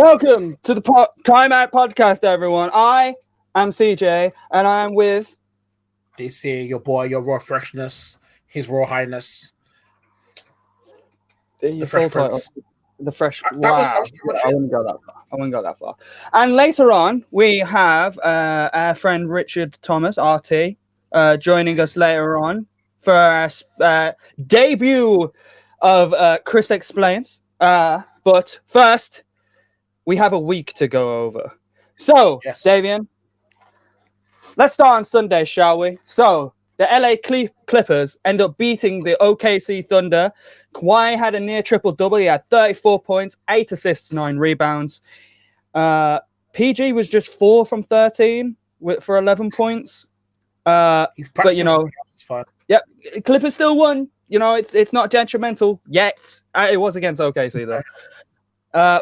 Welcome to the Timeout podcast, everyone. I am CJ, and I am with DC, your boy, your Raw Freshness, His Royal Highness, the Fresh full title, Prince. the Fresh. That was Wow, pretty much I it. wouldn't go that far. I wouldn't go that far. And later on, we have our friend Richard Thomas, RT, joining us later on for our debut of Chris Explains. But first, we have a week to go over. So, Yes. Davian, let's start on Sunday, shall we? So, the LA Clippers end up beating the OKC Thunder. Kawhi had a near triple-double. He had 34 points, 8 assists, 9 rebounds. PG was just 4 from 13 for 11 points. But, it's fine. Yep, Clippers still won. It's not detrimental yet. It was against OKC, though.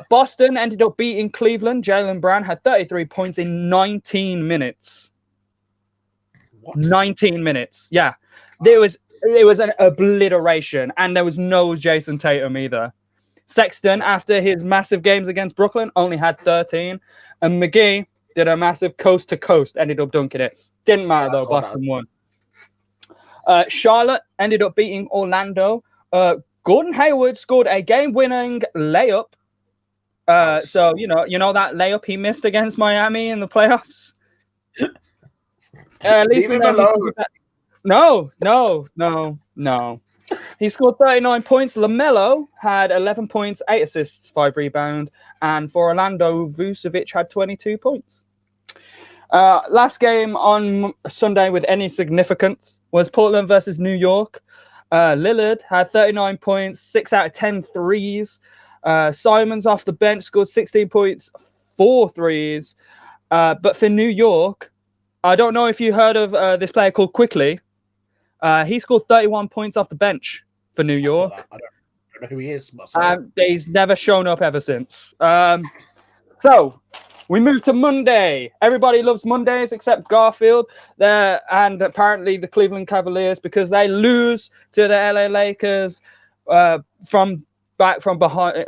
Boston ended up beating Cleveland. Jaylen Brown had 33 points in 19 minutes. What? 19 minutes. Yeah. It was an obliteration, and there was no Jason Tatum either. Sexton, after his massive games against Brooklyn, only had 13. And McGee did a massive coast-to-coast, ended up dunking it. Didn't matter, though. Boston won. Charlotte ended up beating Orlando. Gordon Hayward scored a game-winning layup. So you know that layup he missed against Miami in the playoffs. At least Leave him alone. No. He scored 39 points. LaMelo had 11 points, 8 assists, 5 rebounds, and for Orlando, Vucevic had 22 points. Last game on Sunday with any significance was Portland versus New York. Lillard had 39 points, 6 out of 10 threes. Simons off the bench scored 16 points, 4 threes. But for New York, I don't know if you heard of this player called Quickly. He scored 31 points off the bench for New York. I don't know who he is. He's never shown up ever since. So we move to Monday. Everybody loves Mondays except Garfield. And apparently the Cleveland Cavaliers, because they lose to the LA Lakers from behind,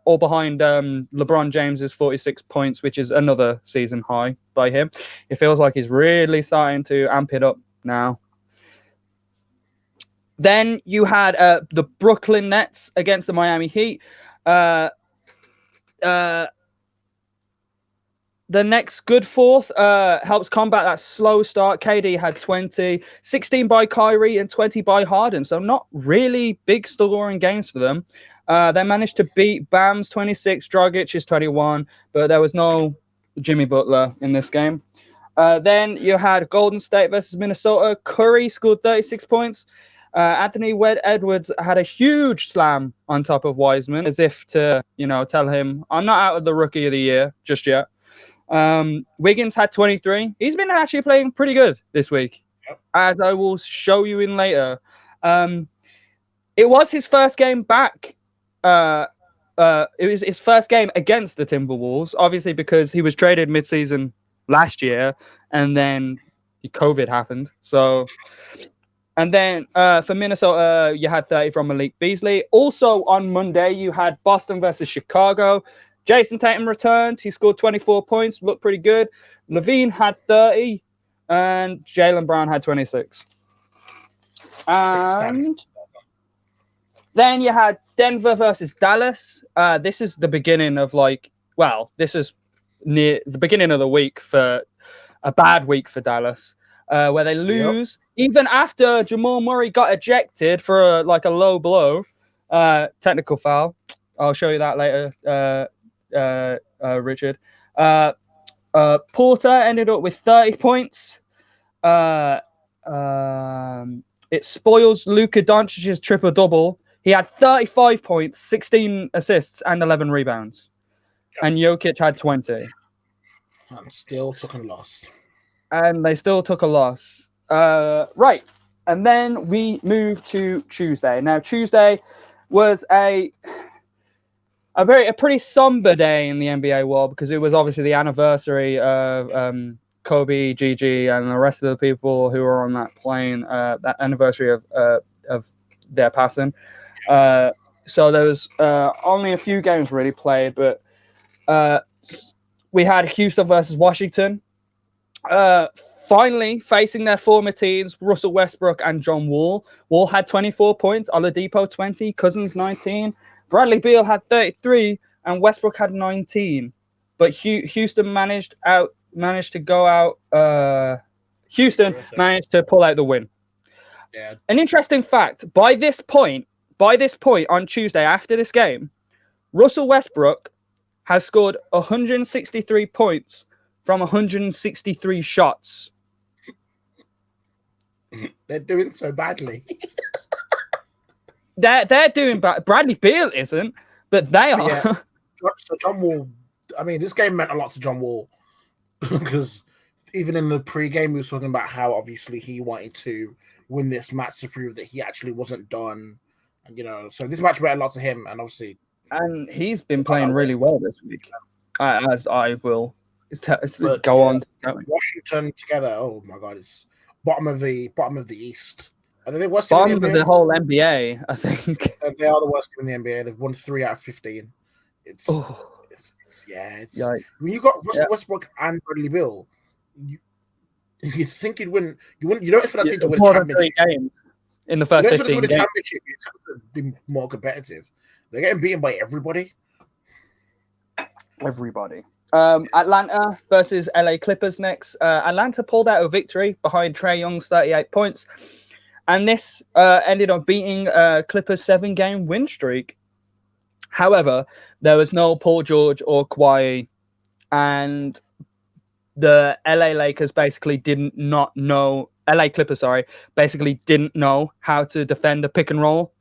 all behind LeBron James's 46 points, which is another season high by him. It feels like he's really starting to amp it up now. Then you had the Brooklyn Nets against the Miami Heat. The next good fourth helps combat that slow start. KD had 20, 16 by Kyrie and 20 by Harden. So not really big scoring games for them. They managed to beat Bam's 26, Dragic's 21, but there was no Jimmy Butler in this game. Then you had Golden State versus Minnesota. Curry scored 36 points. Anthony Edwards had a huge slam on top of Wiseman, as if to, tell him, I'm not out of the Rookie of the Year just yet. Wiggins had 23. He's been actually playing pretty good this week, as I will show you in later. It was his first game back. It was his first game against the Timberwolves, obviously because he was traded mid-season last year, and then COVID happened. So, and then for Minnesota, you had 30 from Malik Beasley. Also on Monday, you had Boston versus Chicago. Jason Tatum returned. He scored 24 points, looked pretty good. Levine had 30, and Jaylen Brown had 26. And then you had Denver versus Dallas. This is the beginning of this is near the beginning of the week for a bad week for Dallas, where they lose even after Jamal Murray got ejected for a low blow, technical foul. I'll show you that later. Richard. Porter ended up with 30 points. It spoils Luka Doncic's triple-double. He had 35 points, 16 assists, and 11 rebounds. And Jokic had 20. And still took a loss. And they still took a loss. Right. And then we move to Tuesday. Now, Tuesday was a pretty somber day in the NBA world, because it was obviously the anniversary of Kobe, Gigi, and the rest of the people who were on that plane. That anniversary of their passing. So there was only a few games really played, but we had Houston versus Washington. Uh, Finally, facing their former teams, Russell Westbrook and John Wall. Wall had 24 points, Oladipo 20, Cousins 19, Bradley Beal had 33, and Westbrook had 19. But Houston managed to go out. Houston managed to pull out the win. Yeah. An interesting fact: by this point on Tuesday after this game, Russell Westbrook has scored 163 points from 163 shots. They're doing so badly. They're doing bad. Bradley Beal isn't, but they are. Yeah. So John Wall, I mean, this game meant a lot to John Wall because even in the pre-game, he was talking about how obviously he wanted to win this match to prove that he actually wasn't done. And, you know, so this match meant a lot to him, and obviously. And he's been playing really well this week, as I will go on. Washington together. Oh my God, it's bottom of the East. I think they're worst bottom of the whole NBA. I think they are the worst team in the NBA. They've won 3 out of 15. It's when you got Russell Westbrook and Bradley Beal, you think you'd win. You don't expect that team to win a championship. Games in the first 15 games. Championship, you expect to be more competitive. They're getting beaten by everybody. Atlanta versus LA Clippers next. Atlanta pulled out a victory behind Trae Young's 38 points. And this ended up beating Clippers' 7-game win streak. However, there was no Paul George or Kawhi. And the LA Clippers didn't know how to defend a pick and roll.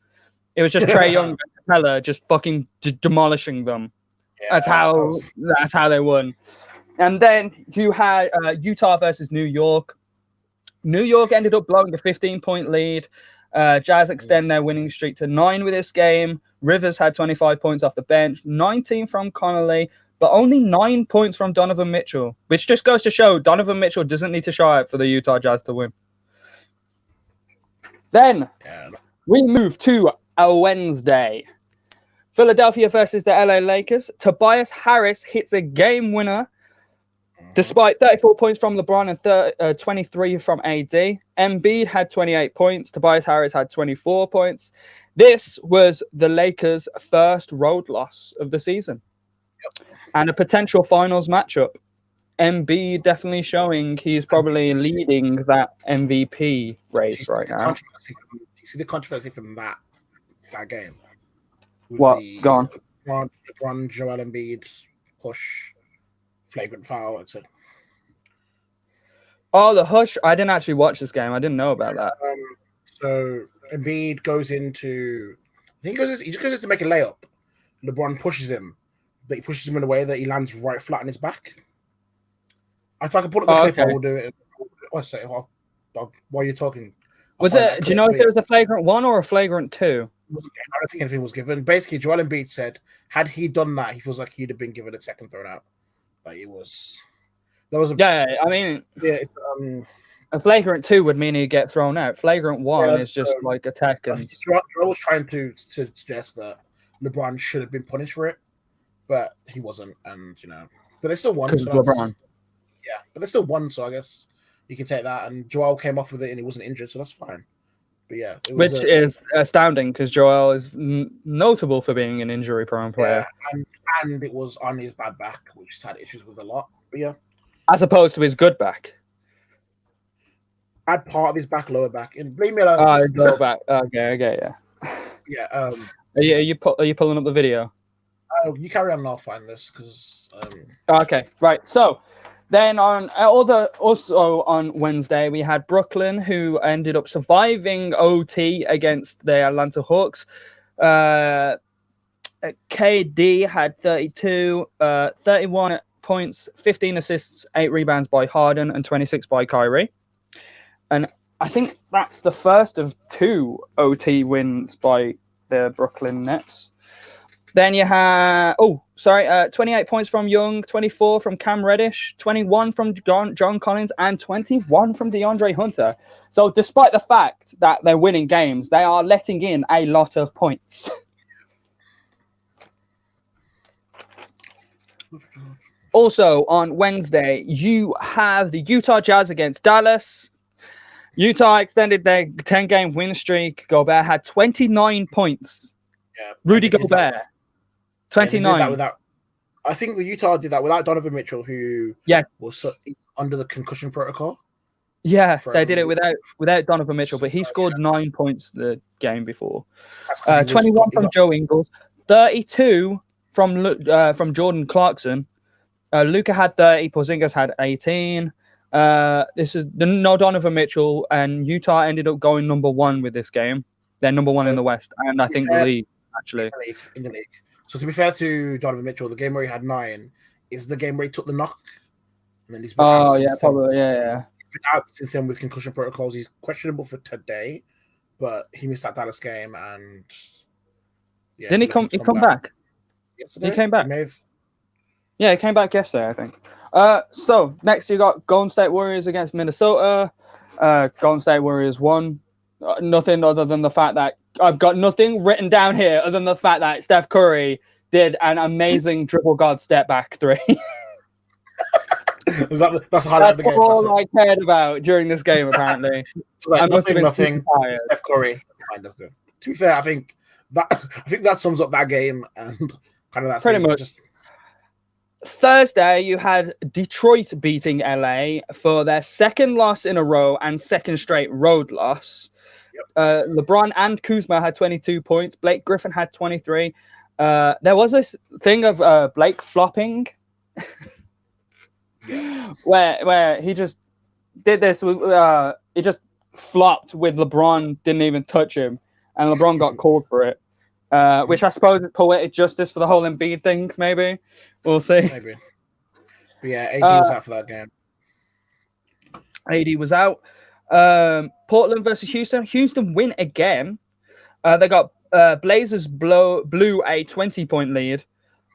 It was just Trae Young and Capella just fucking demolishing them. Yeah, that's how they won. And then you had Utah versus New York. New York ended up blowing a 15-point lead. Jazz extend their winning streak to 9 with this game. Rivers had 25 points off the bench, 19 from Connolly, but only 9 points from Donovan Mitchell, which just goes to show Donovan Mitchell doesn't need to show out for the Utah Jazz to win. Then we move to a Wednesday. Philadelphia versus the LA Lakers. Tobias Harris hits a game winner despite 34 points from LeBron and 23 from AD. Embiid had 28 points. Tobias Harris had 24 points. This was the Lakers' first road loss of the season and a potential finals matchup. Embiid definitely showing he's probably leading that MVP race right now. You see the controversy from that game? What? Go on. LeBron, Joel Embiid, push, flagrant foul, etc. Oh, the hush! I didn't actually watch this game. I didn't know about that. So Embiid goes into, he just goes in to make a layup. LeBron pushes him, but he pushes him in a way that he lands right flat on his back. If I can pull up the clip, I will do it. While you're talking, was it? Do you know if it was a flagrant 1 or a flagrant 2? I don't think anything was given. Basically, Joel Embiid said, had he done that, he feels like he'd have been given a second thrown out. Like it was. There was a. Yeah, I mean. Yeah, it's, a flagrant 2 would mean he'd get thrown out. Flagrant 1 is just like attack. And Joel was trying to suggest that LeBron should have been punished for it, but he wasn't, and but they still won. So LeBron. Yeah, but they still won, so I guess you can take that. And Joel came off with it, and he wasn't injured, so that's fine. But yeah, which is astounding because Joel is notable for being an injury-prone player. Yeah, and it was on his bad back, which he's had issues with a lot. But yeah, as opposed to his good back. Add part of his back, lower back, and leave me alone. Lower back. Okay, yeah. Yeah. Are you pulling up the video? You carry on, and I'll find this because. Okay, right. So. Then also on Wednesday, we had Brooklyn, who ended up surviving OT against the Atlanta Hawks. KD had 32, 31 points, 15 assists, 8 rebounds by Harden, and 26 by Kyrie. And I think that's the first of 2 OT wins by the Brooklyn Nets. Then you had 28 points from Young, 24 from Cam Reddish, 21 from John Collins, and 21 from DeAndre Hunter. So despite the fact that they're winning games, they are letting in a lot of points. Also on Wednesday, you have the Utah Jazz against Dallas. Utah extended their 10-game win streak. Gobert had 29 points. Yeah, Rudy Gobert, 29. They did that without. I think the Utah did that without Donovan Mitchell, who was under the concussion protocol. Yeah, they did it without Donovan Mitchell, but he scored 9 points the game before. 21 from Joe Ingles, 32 from Jordan Clarkson. Luka had 30, Porzingis had 18. This is no Donovan Mitchell, and Utah ended up going number 1 with this game. They're number 1 in the West, and I think the league, actually. In the league. So to be fair to Donovan Mitchell, the game where he had 9 is the game where he took the knock. And then he's been out since probably, yeah. He's been out since then with concussion protocols. He's questionable for today, but he missed that Dallas game, and didn't he come? He come back? Yesterday? He came back. He came back yesterday, I think. So next you got Golden State Warriors against Minnesota. Golden State Warriors won. Nothing other than the fact that I've got nothing written down here other than the fact that Steph Curry did an amazing triple guard step back 3. That's the highlight of the game. That's all I cared about during this game, apparently. Nothing. Steph Curry. To be fair, I think that sums up that game and kind of that pretty much. Thursday, you had Detroit beating LA for their second loss in a row and second straight road loss. Yep. LeBron and Kuzma had 22 points. Blake Griffin had 23. There was this thing of Blake flopping, where he just did this. He just flopped with LeBron, didn't even touch him, and LeBron got called for it. Which I suppose is poetic justice for the whole Embiid thing, maybe. We'll see. Maybe. But yeah, AD was out for that game. AD was out. Portland versus Houston. Houston win again. They got Blazers blew a 20-point lead.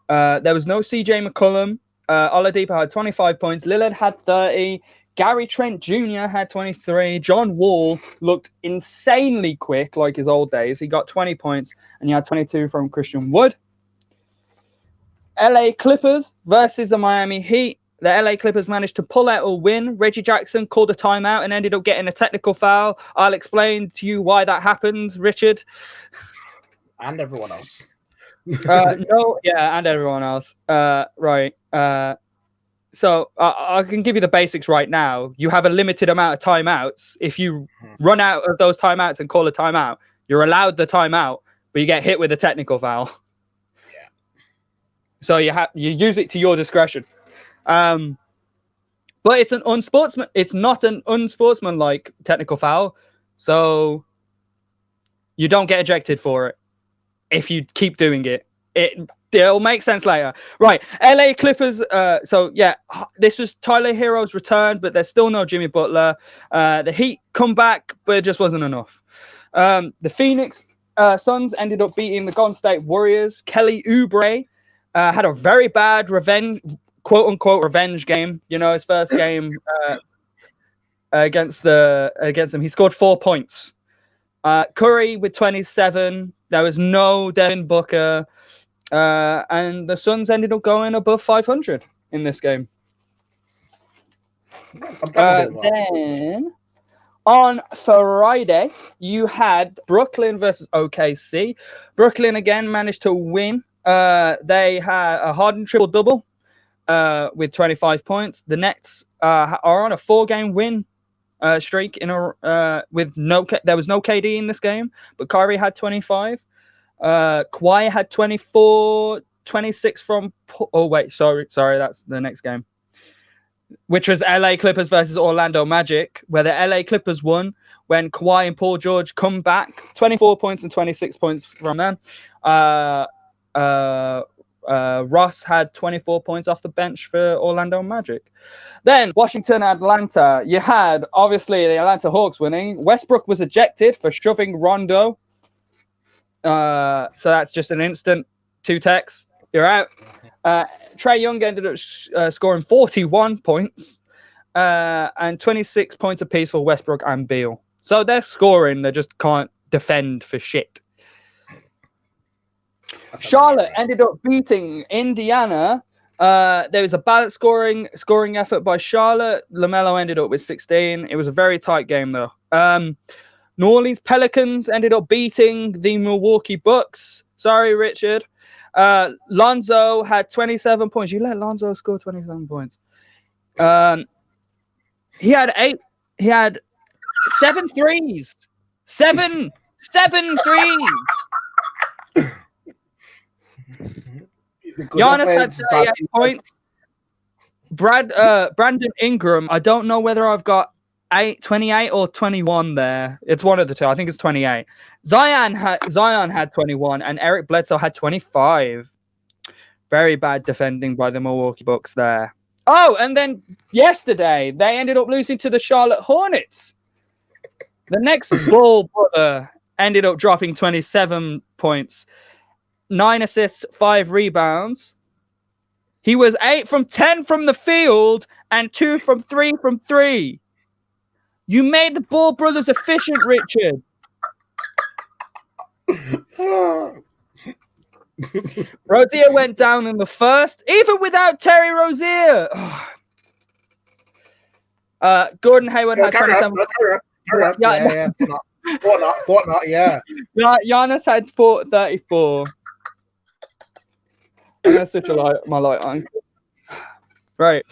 There was no CJ McCollum. Oladipo had 25 points. Lillard had 30. Gary Trent Jr. had 23. John Wall looked insanely quick, like his old days. He got 20 points, and he had 22 from Christian Wood. LA Clippers versus the Miami Heat. The LA Clippers managed to pull out a win. Reggie Jackson called a timeout and ended up getting a technical foul. I'll explain to you why that happened, Richard. And everyone else. And everyone else. Right. So I can give you the basics right now. You have a limited amount of timeouts. If you run out of those timeouts and call a timeout, you're allowed the timeout, but you get hit with a technical foul. Yeah. So you use it to your discretion. But it's not an unsportsmanlike technical foul. So you don't get ejected for it if you keep doing it. It'll make sense later. Right. LA Clippers. This was Tyler Hero's return, but there's still no Jimmy Butler. The Heat come back, but it just wasn't enough. The Phoenix Suns ended up beating the Golden State Warriors. Kelly Oubre had a very bad quote unquote revenge game. You know, his first game against them. He scored 4 points. Curry with 27. There was no Devin Booker. And the Suns ended up going above 500 in this game. Then on Friday, you had Brooklyn versus OKC. Brooklyn again managed to win. They had a Harden triple-double with 25 points. The Nets are on a 4-game win streak with there was no KD in this game, but Kyrie had 25. Kawhi had 24, 26 from... sorry, that's the next game. Which was LA Clippers versus Orlando Magic, where the LA Clippers won when Kawhi and Paul George come back. 24 points and 26 points from them. Ross had 24 points off the bench for Orlando Magic. Then, Washington, Atlanta. You had, obviously, the Atlanta Hawks winning. Westbrook was ejected for shoving Rondo. So that's just an instant 2 texts. You're out. Trae Young ended up scoring 41 points and 26 points apiece for Westbrook and Beal. So they're scoring. They just can't defend for shit. Charlotte ended up beating Indiana There was a balanced scoring effort by Charlotte. LaMelo ended up with 16. It was a very tight game, though. New Orleans Pelicans ended up beating the Milwaukee Bucks. Sorry, Richard. Lonzo had 27 points. You let Lonzo score 27 points. He had 7 threes. Seven threes. Giannis had 38 points. Brandon Ingram, I don't know whether I've got 28 or 21 there. It's one of the two. I think it's 28. Zion had 21 and Eric Bledsoe had 25. Very bad defending by the Milwaukee Bucks there. Oh, and then yesterday they ended up losing to the Charlotte Hornets. The next Bull brother ended up dropping 27 points, 9 assists, 5 rebounds. He was 8 from 10 from the field and 2 from 3 from 3. You made the Ball brothers efficient, Richard. Rozier went down in the first, even without Terry Rozier. Gordon Hayward had 27. Thought not, yeah. Giannis had 34. And that's such a my light on. Right.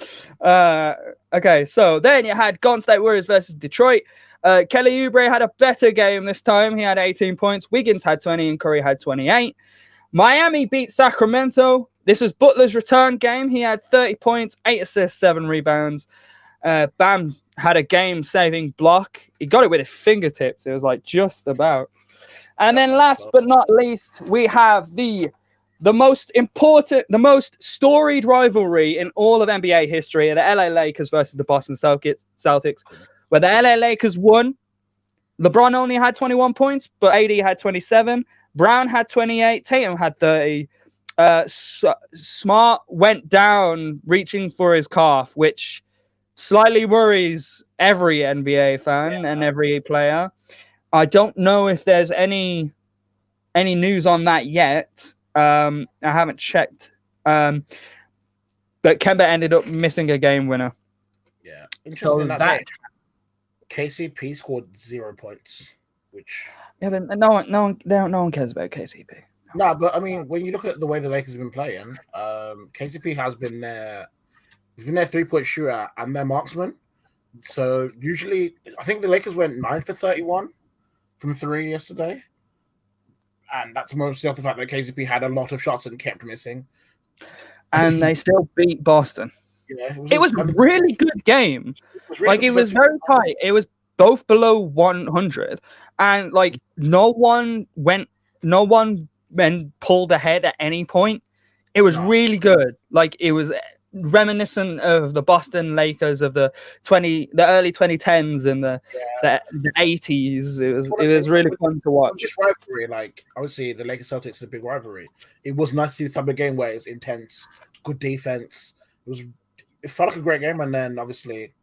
Okay, so then you had Golden State Warriors versus Detroit. Kelly Oubre had a better game this time. He had 18 points. Wiggins had 20 and Curry had 28. Miami beat Sacramento. This was Butler's return game. He had 30 points, 8 assists, 7 rebounds. Bam had a game-saving block. He got it with his fingertips. It was like just about. And then last but not least, we have the most important, the most storied rivalry in all of NBA history, the LA Lakers versus the Boston Celtics, where the LA Lakers won. LeBron only had 21 points, but AD had 27. Brown had 28. Tatum had 30. Smart went down reaching for his calf, which slightly worries every NBA fan and every player. I don't know if there's any news on that yet. I haven't checked. But Kemba ended up missing a game winner. Yeah. Interesting so that KCP scored 0 points, which but no one cares about KCP. No, but I mean, when you look at the way the Lakers have been playing, KCP has been their 3-point shooter and their marksman. So usually, I think the Lakers went 9 for 31 from 3 yesterday. And that's mostly off the fact that KCP had a lot of shots and kept missing. And they still beat Boston. Yeah, it was a really good game. It was very tight. It was both below 100. And no one pulled ahead at any point. It was really good. It was reminiscent of the Boston Lakers of the early 2010s and the 80s. It was really fun to watch. Just rivalry, obviously the Lakers Celtics is a big rivalry. It was nice to see the type of game where it's intense, good defense. It felt like a great game, and then obviously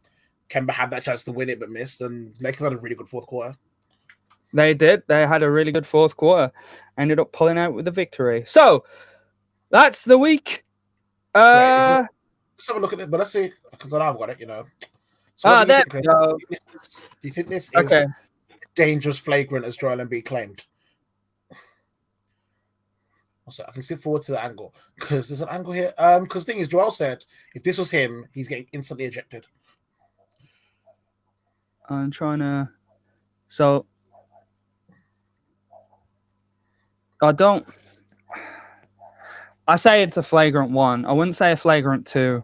Kemba had that chance to win it but missed, and Lakers had a really good fourth quarter. They did. They had a really good fourth quarter. Ended up pulling out with the victory. So that's the week. Let's have a look at it, but let's see, because I know I've got it, So there we go. Do you think this is dangerous, flagrant, as Joel Embiid claimed? I can see forward to the angle, because there's an angle here. Because the thing is, Joel said if this was him, he's getting instantly ejected. I'm trying to. So I say it's a flagrant 1. I wouldn't say a flagrant 2.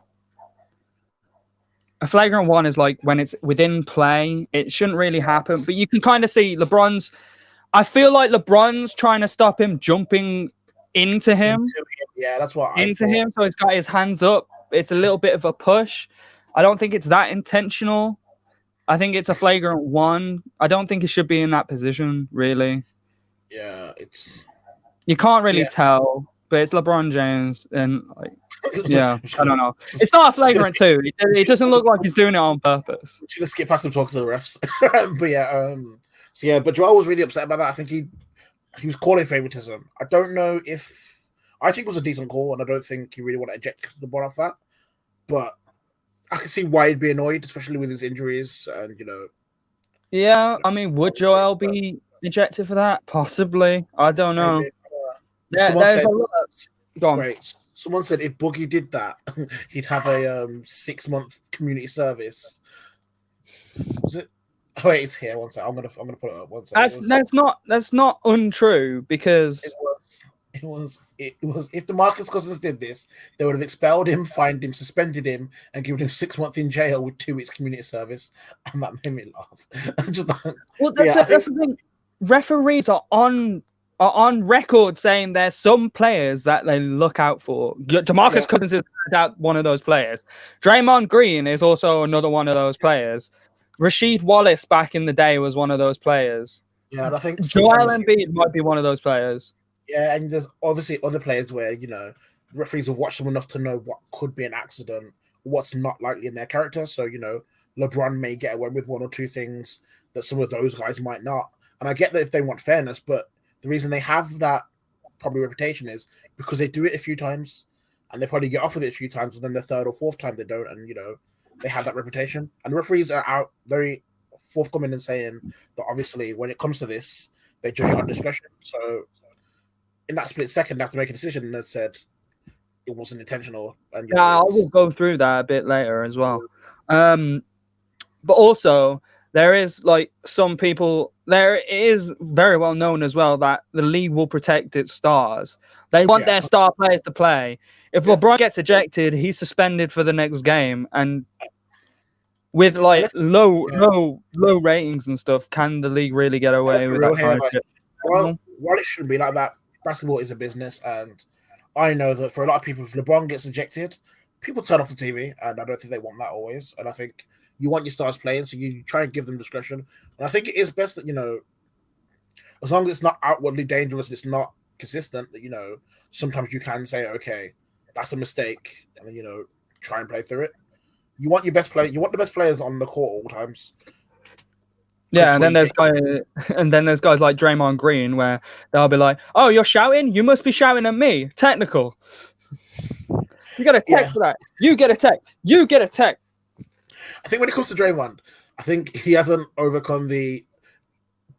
A flagrant 1 is when it's within play. It shouldn't really happen. But you can kind of see I feel like LeBron's trying to stop him jumping into him. Yeah, that's what I Into thought. him. So he's got his hands up. It's a little bit of a push. I don't think it's that intentional. I think it's a flagrant 1. I don't think he should be in that position, really. Yeah, you can't really tell. But it's LeBron James, and I don't know. It's not a flagrant 2. It doesn't look like he's doing it on purpose. I'm just gonna skip past him talking to the refs. But Joel was really upset about that. I think he was calling favoritism. I don't know if I think it was a decent call, and I don't think you really want to eject the ball off that. But I can see why he'd be annoyed, especially with his injuries, and Yeah, I mean, would Joel be ejected for that? Possibly. I don't know. maybe. Someone There's said, a lot. Go on. "Wait." Someone said if Boogie did that, he'd have a 6-month community service. Was it? Oh wait, it's here. One sec. I'm gonna put it up. One sec. That's not untrue because it was if DeMarcus Cousins did this, they would have expelled him, fined him, suspended him, and given him 6 months in jail with 2 weeks community service, and that made me laugh. That's the thing. Referees are on record saying there's some players that they look out for. DeMarcus Cousins is one of those players. Draymond Green is also another one of those players. Rasheed Wallace back in the day was one of those players. Yeah, and I think Joel Embiid might be one of those players. Yeah, and there's obviously other players where referees have watched them enough to know what could be an accident, what's not likely in their character. So LeBron may get away with 1 or 2 things that some of those guys might not. And I get that if they want fairness, but the reason they have that probably reputation is because they do it a few times, and they probably get off with it a few times, and then the 3rd or 4th time they don't, and they have that reputation. And referees are out very forthcoming in saying that obviously when it comes to this, they judge it on discretion. So in that split second, they have to make a decision, and they said it wasn't intentional. And I will go through that a bit later as well. But also, there is some people. There is very well known as well that the league will protect its stars. They want their star players to play. If LeBron gets ejected, he's suspended for the next game, and with low ratings and stuff, can the league really get away with that kind of shit? Well, it shouldn't be like that. Basketball is a business, and I know that for a lot of people, if LeBron gets ejected, people turn off the TV, and I don't think they want that always. And I think you want your stars playing, so you try and give them discretion. And I think it is best that as long as it's not outwardly dangerous and it's not consistent, that sometimes you can say, okay, that's a mistake, and then try and play through it. You want your best player. You want the best players on the court at all times. Yeah, and then there's guys like Draymond Green where they'll be like, "Oh, you're shouting? You must be shouting at me. Technical. You get a tech for that. You get a tech. You get a tech." I think when it comes to Draymond, I think he hasn't overcome the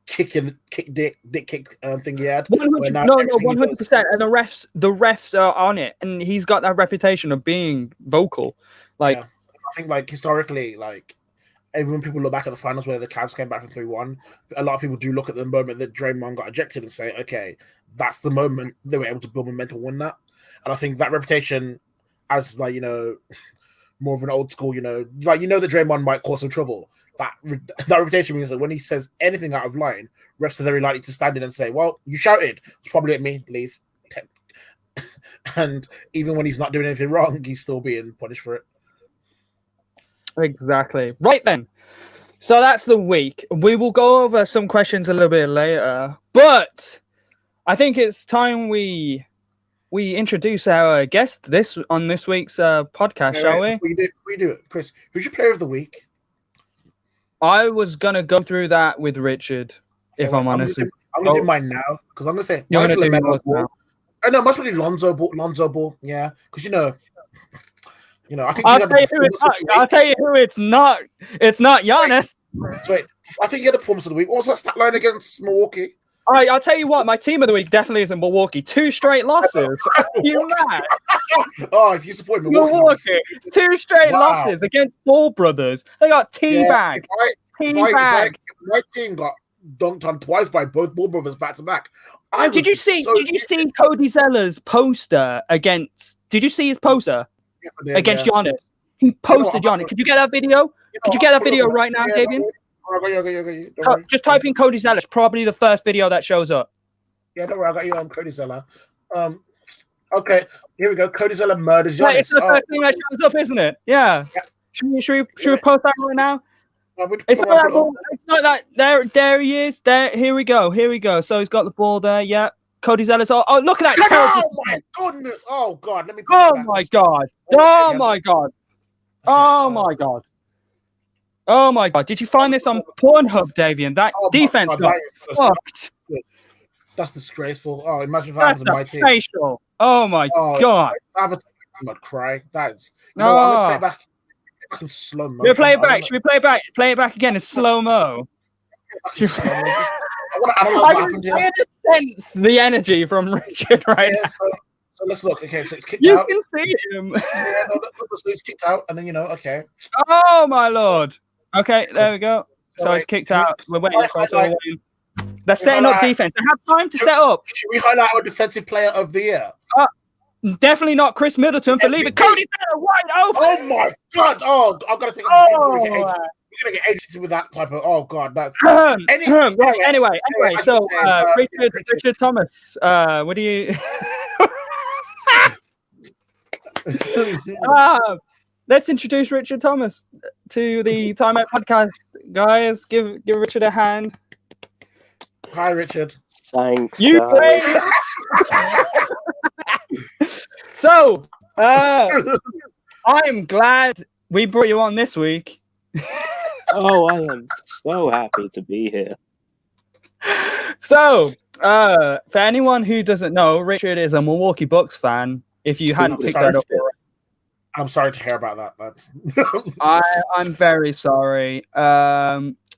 dick kick thing he had. 100%. And the refs are on it, and he's got that reputation of being vocal. I think historically, even when people look back at the finals where the Cavs came back from 3-1, a lot of people do look at the moment that Draymond got ejected and say, okay, that's the moment they were able to build momentum to win that. And I think that reputation as more of an old school, that Draymond might cause some trouble. That reputation means that when he says anything out of line, refs are very likely to stand in and say, well, you shouted. It's probably at me. Leave. And even when he's not doing anything wrong, he's still being punished for it. Exactly. Right then. So that's the week. We will go over some questions a little bit later, but I think it's time we introduce our guest on this week's podcast, shall we? We do it. Chris, who's your player of the week? I was gonna go through that with Richard, if I'm honest. I'm gonna do mine now because I'm gonna say mine's LaMelo Ball. I know, must be Lonzo Ball. Yeah, because I think I'll tell you who it's not. It's not Giannis. Wait, I think you had the performance of the week. What was that stat line against Milwaukee? All right, I'll tell you what. My team of the week definitely isn't Milwaukee. 2 straight losses. You mad? Oh, if you support Milwaukee. 2 straight losses against Ball brothers. They got teabagged. Teabagged. My team got dunked on twice by both Ball brothers back to back. Did you see Cody Zeller's poster against? Did you see his poster? Yes, against Giannis. He posted Giannis. Could you get that video? Could you get that video right now, Gabian? Just type in Cody Zeller. It's probably the first video that shows up. Yeah, don't worry. I got you on Cody Zeller. Okay, here we go. Cody Zeller murders Giannis. It's the first thing that shows up, isn't it? Yeah. Should we post that right now? It's not that. There he is. Here we go. So he's got the ball there. Yeah. Cody Zeller's. Oh, look at that! Oh my goodness! Oh god! Let me. Oh my god! Oh my god! Oh my god! Oh my god! Did you find this on Pornhub, Davian? That defense got fucked. That's disgraceful. Oh, imagine if that That's happened to a my team. facial. Oh my Oh, god. if that happened to my team, I'd cry. That's you know what? I'm gonna play No. it back in slow Should we play motion. it back? Should we play it back? Play it back again in slow mo. Slow mo. I want to analyze I what happened here. can sense the energy from Richard right now. So let's look. Okay, so it's kicked You out. can see him. Yeah, no, so it's kicked out, and then okay. Oh my lord. Okay, there we go. So it's kicked out. We're waiting. They're setting up defense. They have time to set up. Should we highlight our defensive player of the year? Definitely not Chris Middleton for leaving Cody Taylor wide open. Oh my god! Oh, I've got to think. We're gonna get agency with that type of. Oh god, that's. Anyway. So Richard Thomas. What do you? Let's introduce Richard Thomas to the Timeout podcast, guys. Give Richard a hand. Hi, Richard. Thanks. You play. So, I'm glad we brought you on this week. Oh, I am so happy to be here. So, for anyone who doesn't know, Richard is a Milwaukee Bucks fan. If you hadn't picked that up, I'm sorry to hear about that. That's I'm very sorry.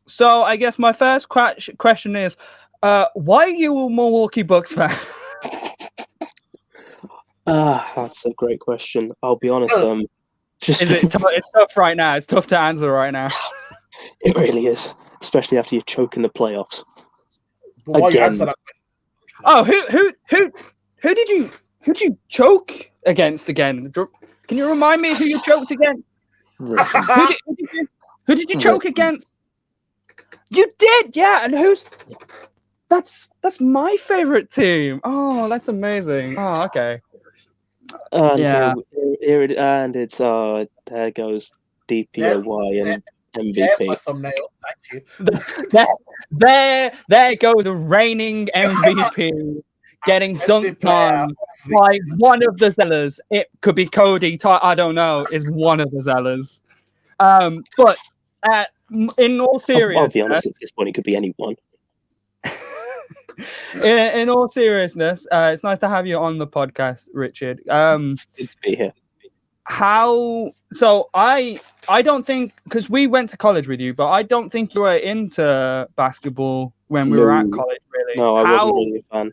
So I guess my first question is, why are you a Milwaukee Bucks fan? That's a great question. I'll be honest. It's tough right now. It's tough to answer right now. It really is, especially after you choke in the playoffs. Again. Oh, who did you choke against again? Can you remind me who you choked against? Who did you choke against? You did, yeah. And who's? That's my favorite team. Oh, that's amazing. Oh, okay. And it's there goes DPOY and MVP. There's my thumbnail. Thank you. There goes the reigning MVP. Getting dunked on by one of the Zellers. It could be Cody. I don't know. Is one of the Zellers. But in all seriousness, I'll be honest. At this point, it could be anyone. in all seriousness, it's nice to have you on the podcast, Richard. It's good to be here. So I don't think, because we went to college with you, but I don't think you were into basketball when we were at college. Really? No, I wasn't really a fan.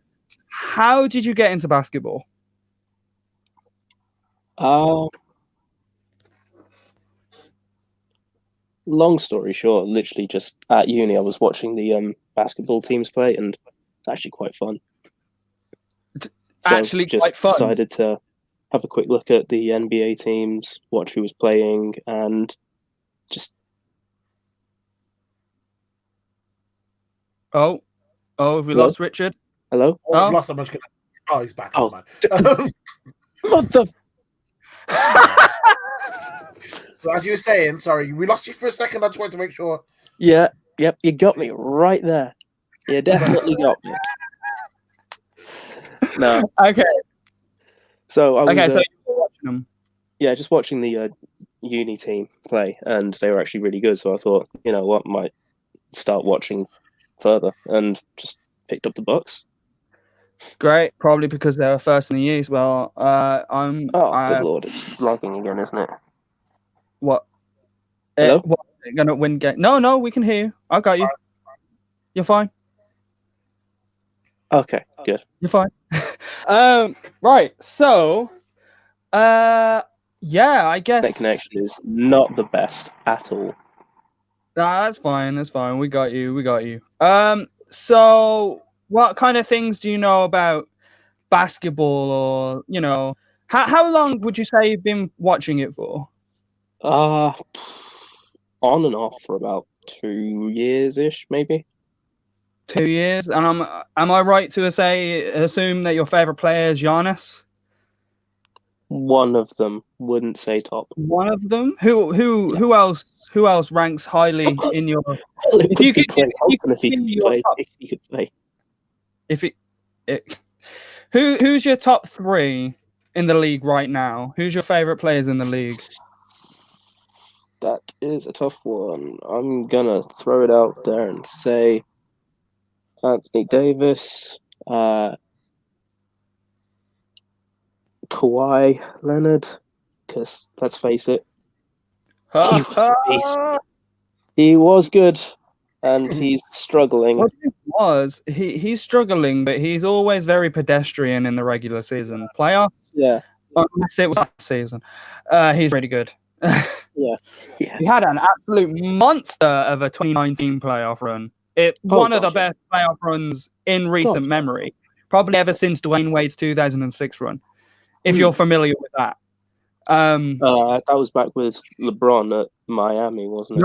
How did you get into basketball? Long story short, literally just at uni, I was watching the basketball teams play, and it's actually quite fun. Quite fun. Decided to have a quick look at the NBA teams, watch who was playing, and just. Oh, have we lost Richard? Hello? Oh, I've lost so much. Oh, he's back. Oh. What the? So as you were saying, sorry, we lost you for a second. I just wanted to make sure. Yep, you got me right there. You definitely got me. No. Okay. So I was. So you were watching them. Yeah, just watching the uni team play, and they were actually really good. So I thought, you know what, might start watching further, and just picked up the Bucks. Great, probably because they were first in the East. Well, good lord, it's lagging again, isn't it? What? Hello? What? They're gonna win game? No, we can hear you. I got you. You're fine. Okay, good. You're fine. Right. So, yeah, I guess that connection is not the best at all. Nah, that's fine. That's fine. We got you. So what kind of things do you know about basketball, or how long would you say you've been watching it for? On and off for about 2 years-ish, maybe. 2 years, and am I right to assume that your favorite player is Giannis? One of them, wouldn't say top. One of them. Who else? Who else ranks highly in your? If you could play. Who's your top three in the league right now? Who's your favorite players in the league? That is a tough one. I'm gonna throw it out there and say Anthony Davis, Kawhi Leonard, because let's face it, he was a beast. He was good, and he's struggling. What it was, he's struggling, but he's always very pedestrian in the regular season. Playoffs, Yeah. Unless it was last season, he's really good. Yeah. He had an absolute monster of a 2019 playoff run. One of the best playoff runs in recent memory, probably ever since Dwayne Wade's 2006 run. If you're familiar with that. That was back with LeBron at Miami, wasn't it?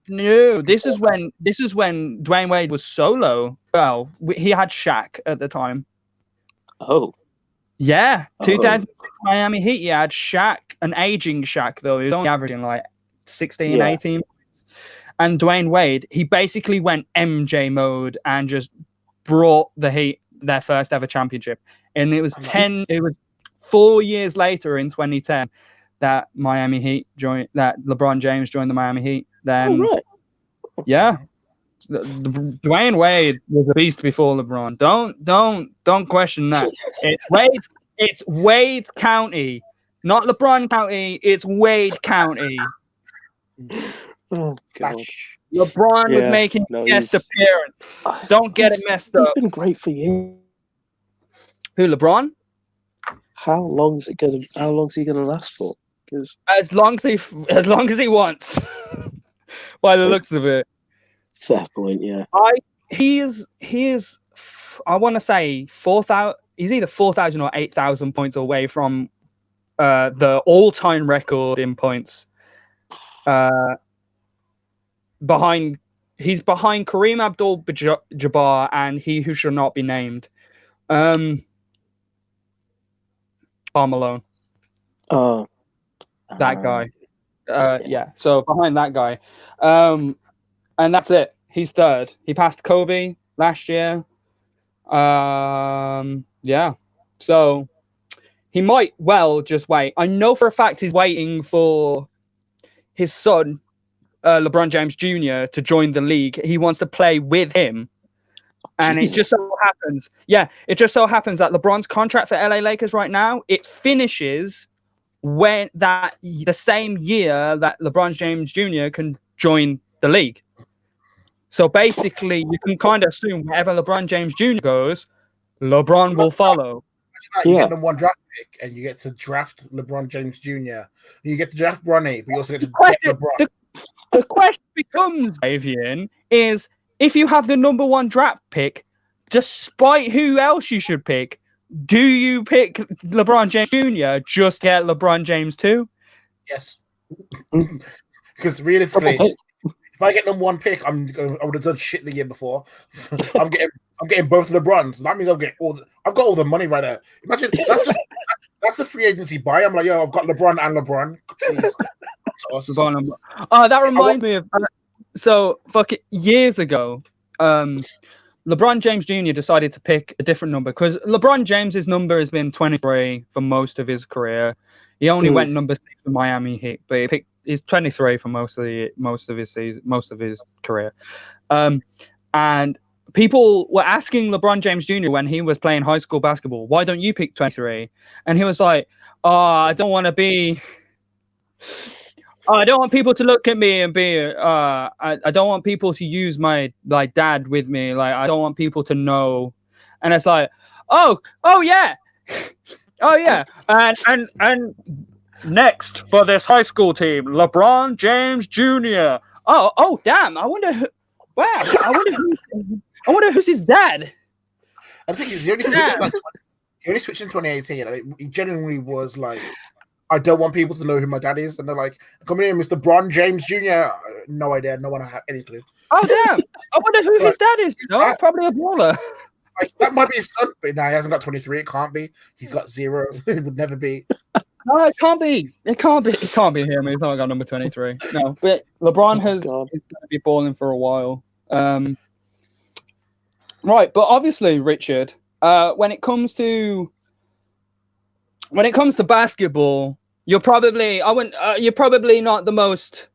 No. This is when Dwayne Wade was solo. Well, he had Shaq at the time. Oh. Yeah, 2006 Miami Heat. You had Shaq, an aging Shaq though. He was only averaging like 16, 18 points. And Dwayne Wade, he basically went MJ mode and just brought the Heat their first ever championship. And it was 4 years later in 2010 that Miami Heat that LeBron James joined the Miami Heat. Then, yeah, Dwayne Wade was a beast before LeBron. Don't question that. It's Wade County, not LeBron County. It's Wade County. Oh God. LeBron was making guest appearance. Don't get it messed up. He's been great for you. Who, LeBron? How long is he gonna last for? Because as long as he wants. By the looks of it. Fair point, yeah. He is I want to say 4,000. He's either 4,000 or 8,000 points away from the all-time record in points. He's behind Kareem Abdul-Jabbar and he who shall not be named. Karl Malone. Oh, that guy. Yeah. So behind that guy, and that's it. He's third. He passed Kobe last year. Yeah. So he might well just wait. I know for a fact he's waiting for his son, LeBron James Jr., to join the league. He wants to play with him. And it just so happens, that LeBron's contract for LA Lakers right now, it finishes the same year that LeBron James Jr. can join the league. So basically, you can kind of assume wherever LeBron James Jr. goes, LeBron will follow. You get the one draft pick, and you get to draft LeBron James Jr. You get to draft Bronny, but you also get to draft LeBron. The question becomes, Avian, is if you have the number one draft pick, despite who else you should pick, do you pick LeBron James Jr. just to get LeBron James too? Yes. Because realistically, if I get number one pick, I would have done shit the year before. I'm getting both LeBrons. That means I've got all the money right there. Imagine that's a free agency buy. I'm like, yo, I've got LeBron and LeBron. Please. That reminds me of years ago. LeBron James Jr. decided to pick a different number because LeBron James's number has been 23 for most of his career. He only went number 6 for Miami Heat, but he's 23 for most of his career. And people were asking LeBron James Jr. when he was playing high school basketball, why don't you pick 23? And he was like, I don't want people to look at me and be, I don't want people to use my dad with me. Like, I don't want people to know. And it's like, oh yeah. Oh yeah. And next for this high school team, LeBron James Jr. Oh damn. I wonder who's his dad. I think he only switched in 2018. He genuinely was like, I don't want people to know who my dad is. And they're like, come in, Mr. Bron James Jr. No idea. No one had any clue. Oh, damn. I wonder who his dad is. No, probably a baller. That might be his son, but no, he hasn't got 23. It can't be. He's got 0. It would never be. No, it can't be. It can't be him. He's not got number 23. No, but LeBron is going to be balling for a while. Right, but obviously, Richard, when it comes to basketball, you're probably not the most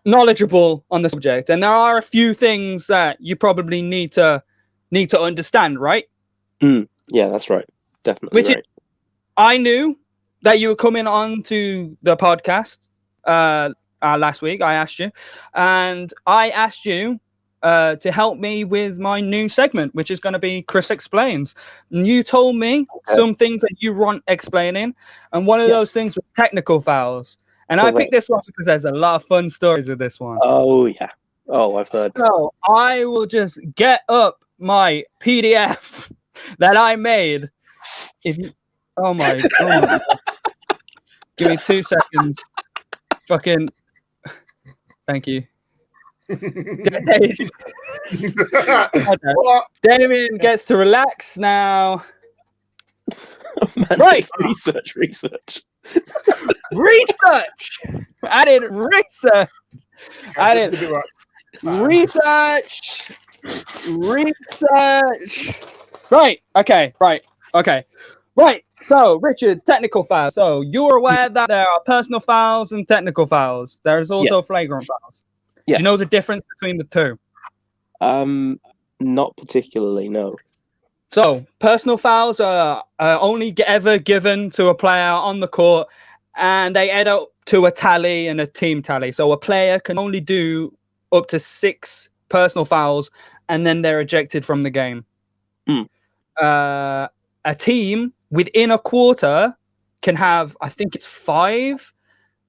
knowledgeable on the subject, and there are a few things that you probably need to understand, right? Yeah, that's right. Definitely right. I knew that you were coming on to the podcast last week. I asked you, and I asked you to help me with my new segment, which is going to be Chris Explains. And you told me some things that you want explaining, and one of those things was technical fouls. And I picked this one because there's a lot of fun stories with this one. Oh, yeah. Oh, I've heard. So I will just get up my PDF that I made. If you, oh my God. Give me 2 seconds. Fucking. Thank you. Damien gets to relax now. Man, Right. Research. Research. I did research. Research. Right. Okay. Right. So, Richard, technical fouls. So, you're aware that there are personal fouls and technical fouls. There's also flagrant fouls. Yes. Do you know the difference between the two? Not particularly, no. So, personal fouls are only ever given to a player on the court, and they add up to a tally and a team tally. So, a player can only do up to 6 personal fouls, and then they're ejected from the game. A team within a quarter can have, I think it's 5,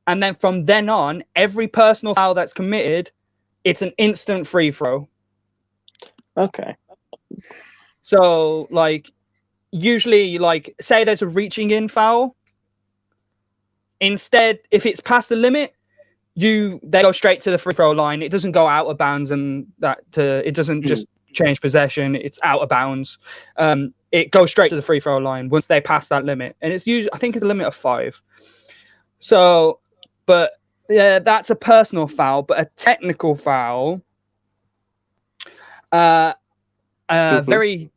and then from then on, every personal foul that's committed, it's an instant free throw. Okay. So, like, usually, like, say there's a reaching in foul. Instead, if it's past the limit, they go straight to the free throw line. It doesn't go out of bounds, and it doesn't just change possession. It's out of bounds. It goes straight to the free throw line once they pass that limit, and it's usually, I think, it's a limit of 5. So, but yeah, that's a personal foul. But a technical foul, very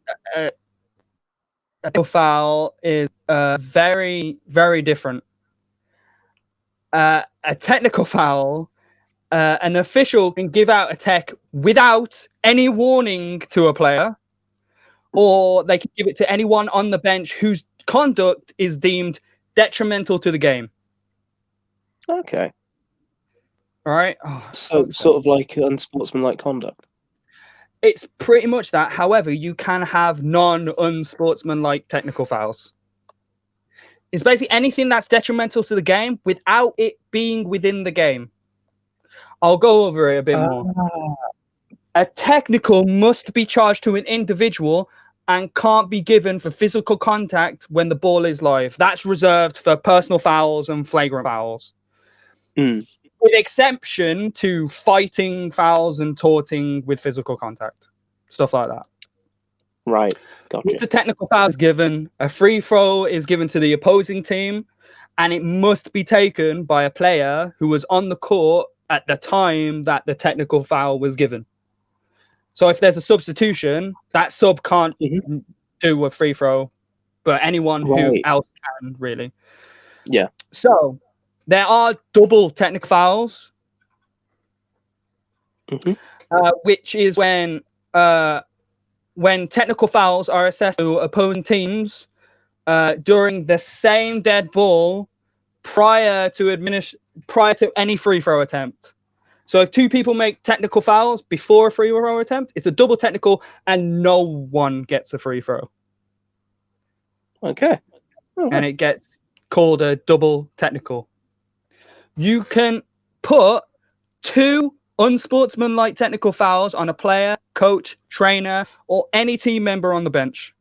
a foul is very, very different. A technical foul, an official can give out a tech without any warning to a player, or they can give it to anyone on the bench whose conduct is deemed detrimental to the game. Okay. All right. So, sort of like unsportsmanlike conduct. It's pretty much that. However, you can have non-unsportsmanlike technical fouls. It's basically anything that's detrimental to the game without it being within the game. I'll go over it a bit more. A technical must be charged to an individual and can't be given for physical contact when the ball is live. That's reserved for personal fouls and flagrant fouls. With exception to fighting fouls and taunting with physical contact. Stuff like that. Right. Gotcha. If a technical foul is given, a free throw is given to the opposing team, and it must be taken by a player who was on the court at the time that the technical foul was given. So if there's a substitution, that sub can't do a free throw, but anyone who else can, really. Yeah. So there are double technical fouls, which is when technical fouls are assessed to opposing teams during the same dead ball prior to any free throw attempt. So if 2 people make technical fouls before a free throw attempt, it's a double technical and no one gets a free throw. Okay. And it gets called a double technical. You can put 2 unsportsmanlike technical fouls on a player, coach, trainer, or any team member on the bench.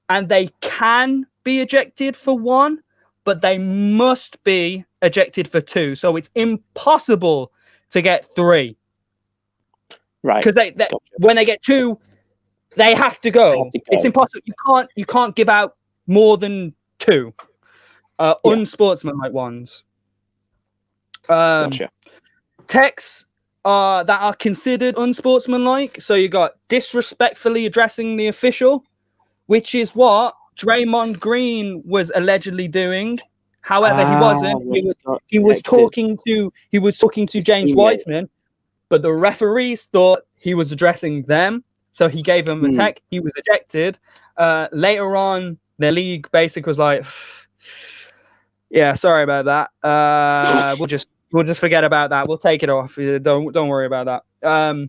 And they can be ejected for 1, but they must be ejected for 2. So it's impossible to get 3. Right. Because when they get 2, they have to go. It's impossible. You can't give out more than 2 unsportsmanlike ones. Gotcha. Techs that are considered unsportsmanlike. So you got disrespectfully addressing the official, which is what Draymond Green was allegedly doing. However, he wasn't. He was talking to James Wiseman, but the referees thought he was addressing them. So he gave him a tech. He was ejected. Later on, the league basically was like, "Yeah, sorry about that. We'll just forget about that. We'll take it off. Don't worry about that."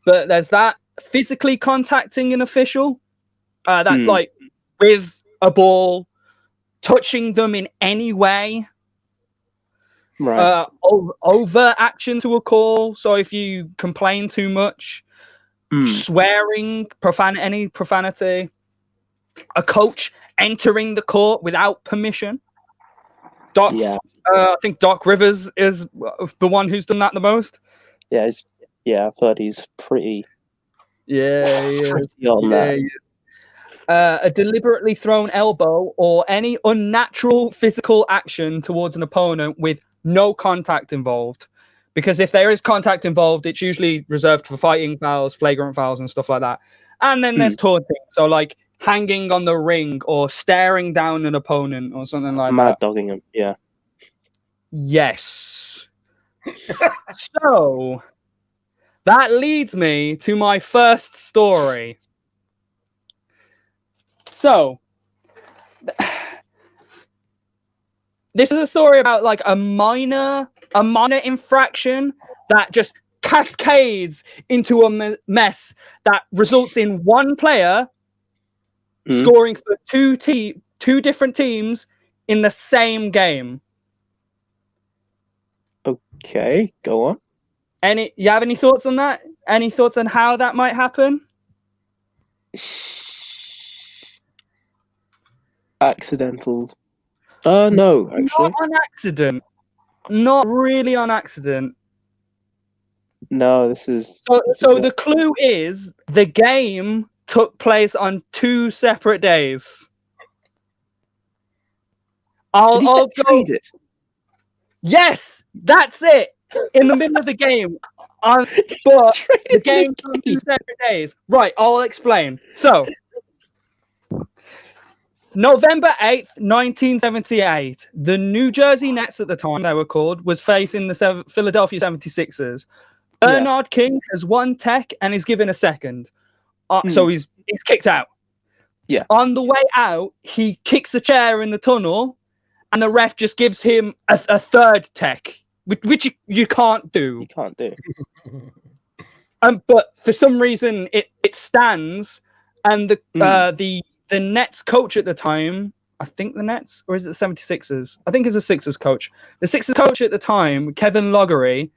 But there's that physically contacting an official. That's like with a ball, touching them in any way. Right. Overt action to a call. So if you complain too much, swearing, any profanity, a coach entering the court without permission. I think Doc Rivers is the one who's done that the most. Yeah, I've heard he's pretty. Pretty on that. A deliberately thrown elbow or any unnatural physical action towards an opponent with no contact involved. Because if there is contact involved, it's usually reserved for fighting fouls, flagrant fouls, and stuff like that. And then there's taunting. So like hanging on the ring or staring down an opponent or something like that. Mad dogging him, yeah. Yes. So that leads me to my first story. So this is a story about like a minor infraction that just cascades into a mess that results in one player scoring for two different teams in the same game. Okay, go on. You have any thoughts on that? Any thoughts on how that might happen? Accidental. No, actually. Not on accident. Not really on accident. No, this is... So the clue is the game took place on 2 separate days. I'll go... traded? Yes, that's it. In the middle of the game. But the game's on 2 separate days. Right, I'll explain. So... November 8th, 1978, the New Jersey Nets at the time they were called was facing the Philadelphia 76ers. Bernard King has 1 tech and is given a second. So he's kicked out. Yeah. On the way out, he kicks a chair in the tunnel and the ref just gives him a 3rd tech, which you can't do. You can't do. But for some reason, it stands and the Nets coach at the time, I think the Nets, or is it the 76ers? I think it's the Sixers coach. The Sixers coach at the time, Kevin Loughery,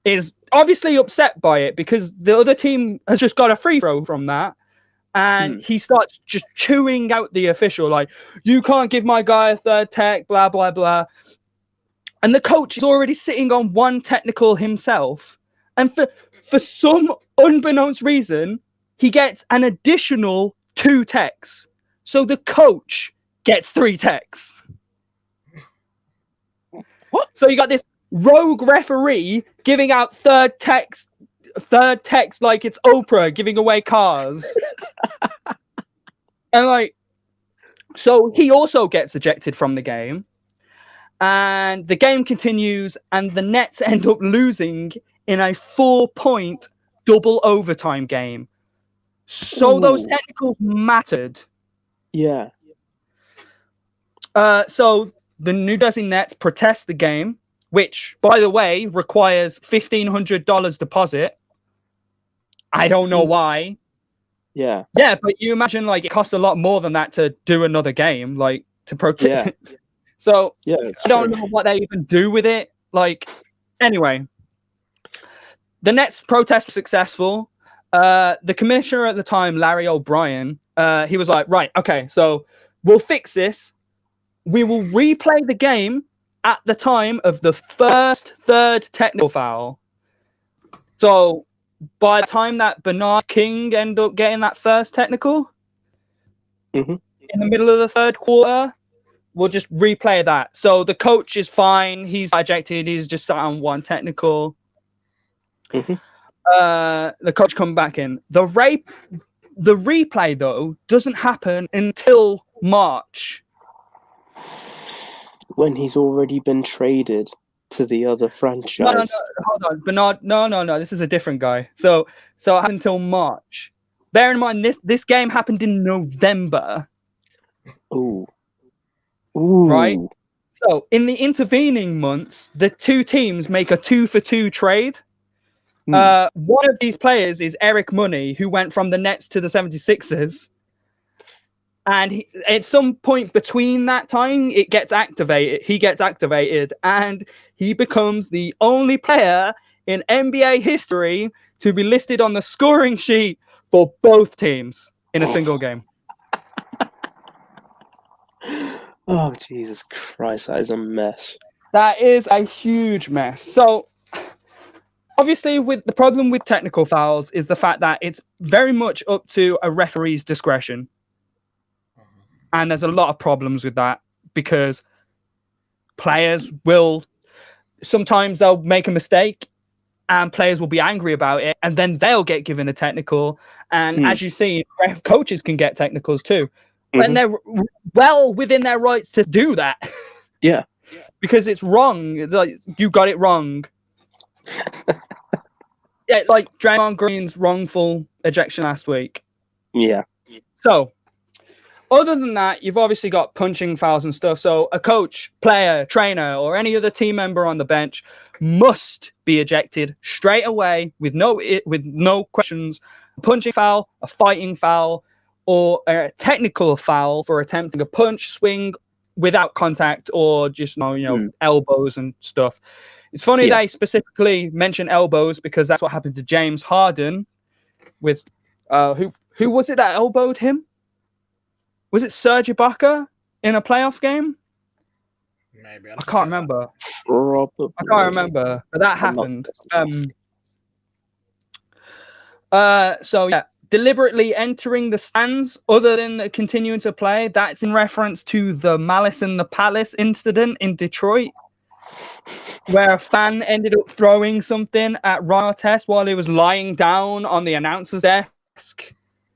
is obviously upset by it because the other team has just got a free throw from that. And he starts just chewing out the official, like, you can't give my guy a 3rd tech, blah, blah, blah. And the coach is already sitting on 1 technical himself. And for some unbeknownst reason, he gets an additional 2 techs. So the coach gets 3 techs. What? So you got this rogue referee giving out 3rd techs like it's Oprah giving away cars. And like, so he also gets ejected from the game. And the game continues and the Nets end up losing in a 4-point double overtime game. So those technicals mattered. Yeah. So the New Jersey Nets protest the game, which, by the way, requires $1,500 deposit. I don't know why. Yeah. Yeah, but you imagine like it costs a lot more than that to do another game, like to protest. Yeah. So I don't know what they even do with it. Like, anyway, the Nets protest was successful. The commissioner at the time, Larry O'Brien, he was like, right, okay, so we'll fix this. We will replay the game at the time of the 3rd technical foul. So by the time that Bernard King ended up getting that 1st technical, in the middle of the 3rd quarter, we'll just replay that. So the coach is fine. He's ejected. He's just sat on 1 technical. The coach come back in. The replay though doesn't happen until March, when he's already been traded to the other No, franchise. hold on, Bernard. No. This is a different guy. So it happened until March. Bear in mind, this game happened in November, Ooh. right? So in the intervening months, the two teams make a 2-for-2 trade. One of these players is Eric Money, who went from the Nets to the 76ers. And at some point between that time, it gets activated. He gets activated, and he becomes the only player in NBA history to be listed on the scoring sheet for both teams in a single game. Oh, Jesus Christ, that is a mess. That is a huge mess. So, obviously, with the problem with technical fouls is the fact that it's very much up to a referee's discretion. And there's a lot of problems with that because players will sometimes they'll make a mistake and players will be angry about it, and then they'll get given a technical. And as you see, coaches can get technicals too when they're well within their rights to do that. Yeah. Because it's wrong. It's like, you got it wrong. Yeah, like Draymond Green's wrongful ejection last week. Yeah. So, other than that, you've obviously got punching fouls and stuff. So a coach, player, trainer, or any other team member on the bench must be ejected straight away with no questions. A punching foul, a fighting foul, or a technical foul for attempting a punch, swing without contact, or just elbows and stuff. It's funny they specifically mention elbows because that's what happened to James Harden with who was it that elbowed him? Was it Serge Ibaka in a playoff game? Maybe. I can't remember. Probably. I can't remember, but that happened. So yeah, deliberately entering the stands other than continuing to play. That's in reference to the Malice in the Palace incident in Detroit, where a fan ended up throwing something at Ron Artest while he was lying down on the announcer's desk.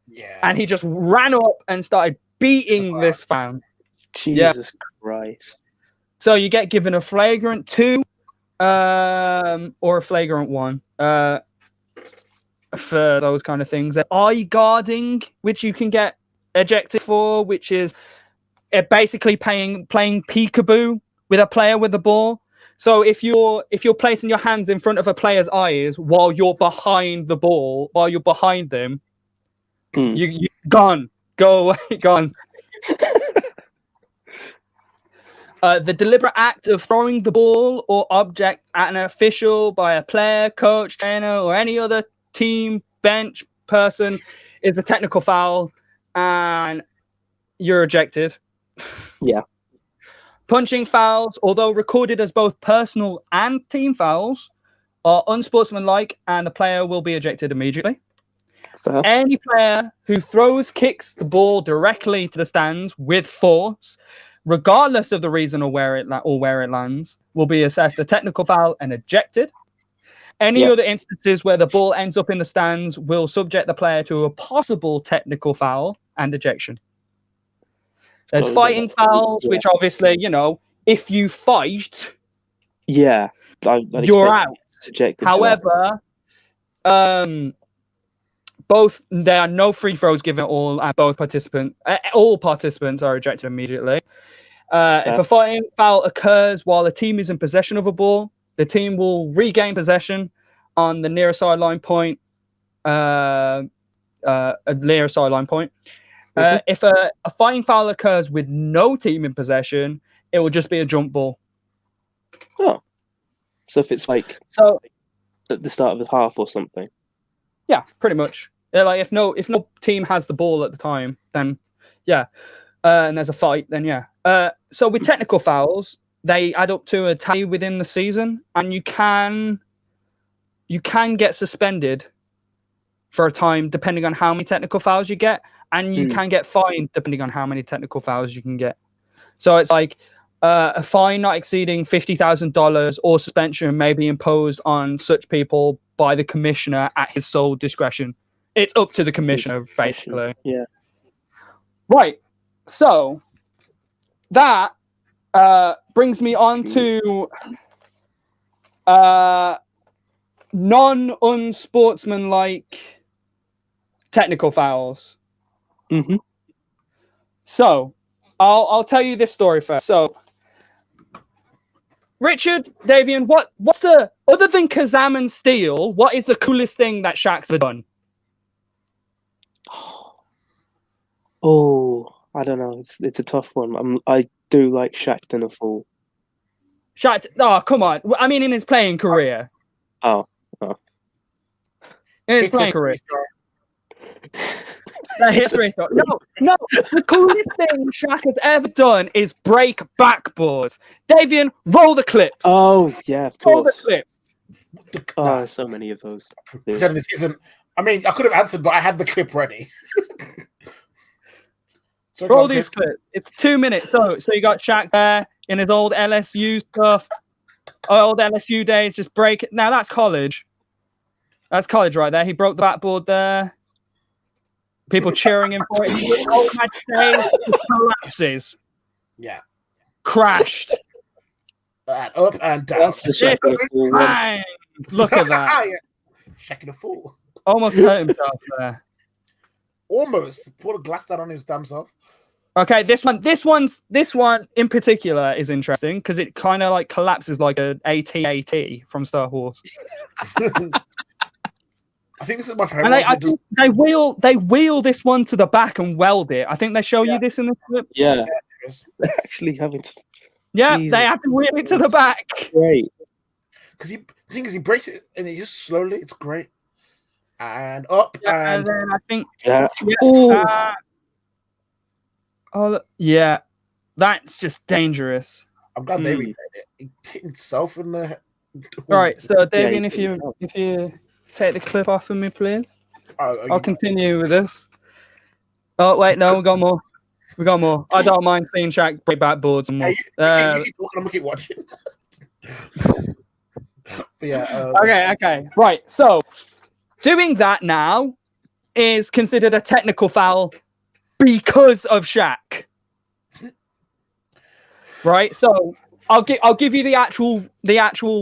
Yeah. And he just ran up and started beating this fan. Jesus Christ. So you get given a flagrant 2 or a flagrant 1 for those kind of things. Eye guarding, which you can get ejected for, which is basically playing peekaboo with a player with the ball. So if you're placing your hands in front of a player's eyes while you're behind the ball, while you're behind them, you gone. Go away, gone. The deliberate act of throwing the ball or object at an official by a player, coach, trainer, or any other team, bench person is a technical foul, and you're ejected. Yeah. Punching fouls, although recorded as both personal and team fouls, are unsportsmanlike, and the player will be ejected immediately. Any player who kicks the ball directly to the stands with force, regardless of the reason or where it lands, will be assessed a technical foul and ejected. Any other instances where the ball ends up in the stands will subject the player to a possible technical foul and ejection. There's fighting fouls, which obviously, if you fight, you're out. Ejected. However, there are no free throws given at all, and all participants are ejected immediately. If a fighting foul occurs while a team is in possession of a ball, the team will regain possession on the nearest sideline point. If a fighting foul occurs with no team in possession, it will just be a jump ball. Oh, so if it's at the start of the half or something. Yeah, pretty much. Like if no team has the ball at the time, then and there's a fight, then yeah. So with technical fouls, they add up to a tally within the season, and you can get suspended for a time depending on how many technical fouls you get, and you can get fined depending on how many technical fouls you can get. So it's like a fine not exceeding $50,000 or suspension may be imposed on such people by the commissioner at his sole discretion. It's up to the commissioner, basically. Yeah. Right. So that brings me on to non-unsportsmanlike technical fouls. Mm-hmm. So, I'll tell you this story first. So, Richard, Davian, what's the, other than Kazam and Steel, what is the coolest thing that Shaq's done? Oh, I don't know. It's a tough one. I do like Shaq than a fool. Shaq, oh, come on. I mean, in his playing career. Oh. In his playing career. No, the coolest thing Shaq has ever done is break backboards. Davian, roll the clips. Oh, yeah, of Roll the course. clips. Oh, there's so many of those. Pretend this isn't. I mean, I could have answered, but I had the clip ready. So Roll these clips. It's 2 minutes. So you got Shaq there in his old LSU stuff, old LSU days, just break it. Now that's college. That's college right there. He broke the backboard there. People cheering him for it. Old match days, collapses. Yeah. Crashed. And up and down. That's the Shaq than a fool one. Bang! Look at that. Shaq and a fool. Almost hurt himself there. Almost. Put a glass down on his damn self. Okay, this one in particular is interesting because it kind of like collapses like a AT-AT from Star Wars. I think this is my favorite. And I think they wheel this one to the back and weld it. I think they show you this in the clip. Yeah. They're actually having to. Yeah, Jesus. they have to wheel it to the back. Great. Because the thing is, he breaks it and it just slowly. It's great. And up And then I think. Yeah, that's just dangerous. I'm glad they remade it. He hit himself in the. All right, so Davian, if you take the clip off of me, please. I'll continue with this. Oh wait, no, we got more. We got more. I don't mind seeing Shaq break backboards and more. You keep talking, I'm gonna keep watching. Yeah. Okay. Right. So, doing that now is considered a technical foul because of Shaq. Right. So I'll give you the actual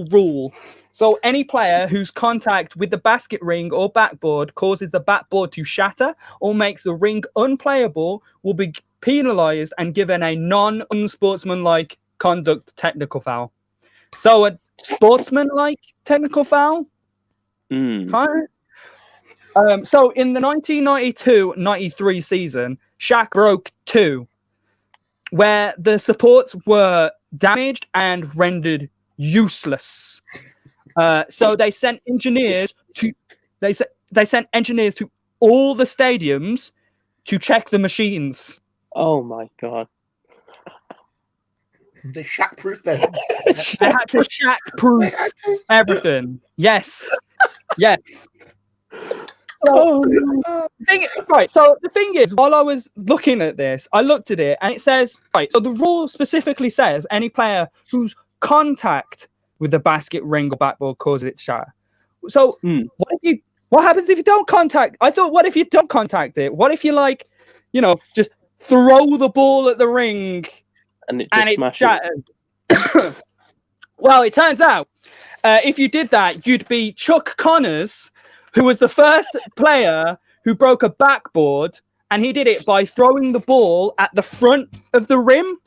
rule. So any player whose contact with the basket ring or backboard causes the backboard to shatter or makes the ring unplayable will be penalized and given a non-unsportsmanlike conduct technical foul. So a sportsmanlike technical foul? Kind of. So in the 1992-93 season, Shaq broke 2, where the supports were damaged and rendered useless. So they sent engineers to all the stadiums to check the machines. Oh my god! They Shaq-proof them. They had to Shaq-proof everything. Yes. So, So the thing is, while I was looking at this, I looked at it and it says, right. So the rule specifically says any player whose contact with the basket ring or backboard causes it to shatter. So what happens if you don't contact? I thought, what if you don't contact it? What if you just throw the ball at the ring and it shatters? Well, it turns out if you did that, you'd be Chuck Connors, who was the first player who broke a backboard, and he did it by throwing the ball at the front of the rim,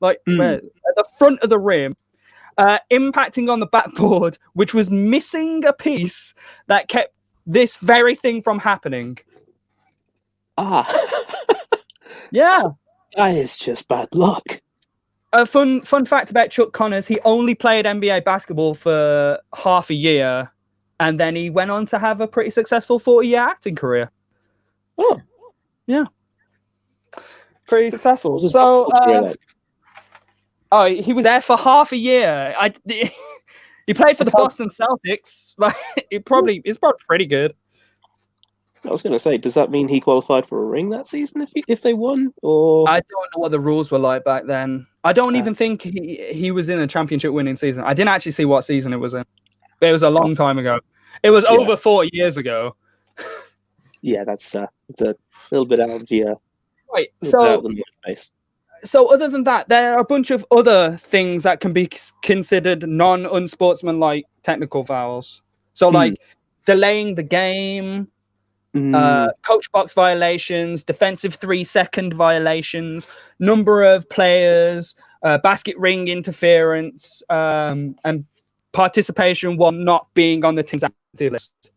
at the front of the rim. Impacting on the backboard, which was missing a piece that kept this very thing from happening. Yeah. That is just bad luck. A fun fact about Chuck Connors, he only played NBA basketball for half a year, and then he went on to have a pretty successful 40-year acting career. Oh. Yeah. Pretty successful. So, he was there for half a year. He played for the Boston Celtics. Like, it's probably pretty good. I was going to say, does that mean he qualified for a ring that season if they won? Or I don't know what the rules were like back then. I don't even think he was in a championship winning season. I didn't actually see what season it was in. It was a long time ago. It was over 40 years ago. Yeah, it's a little bit out of the right. So space. so other than that, there are a bunch of other things that can be considered non-unsportsmanlike technical fouls. So like delaying the game, coach box violations, defensive 3-second violations, number of players, basket ring interference, and participation while not being on the team's active list.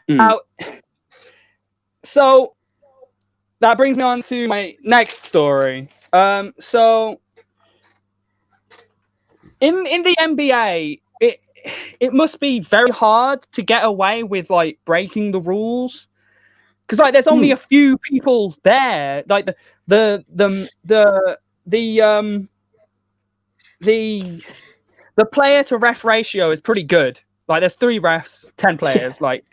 Now, so that brings me on to my next story. So in the NBA, it must be very hard to get away with like breaking the rules, because like there's only a few people there. Like the player to ref ratio is pretty good. Like there's 3 refs, 10 players. Like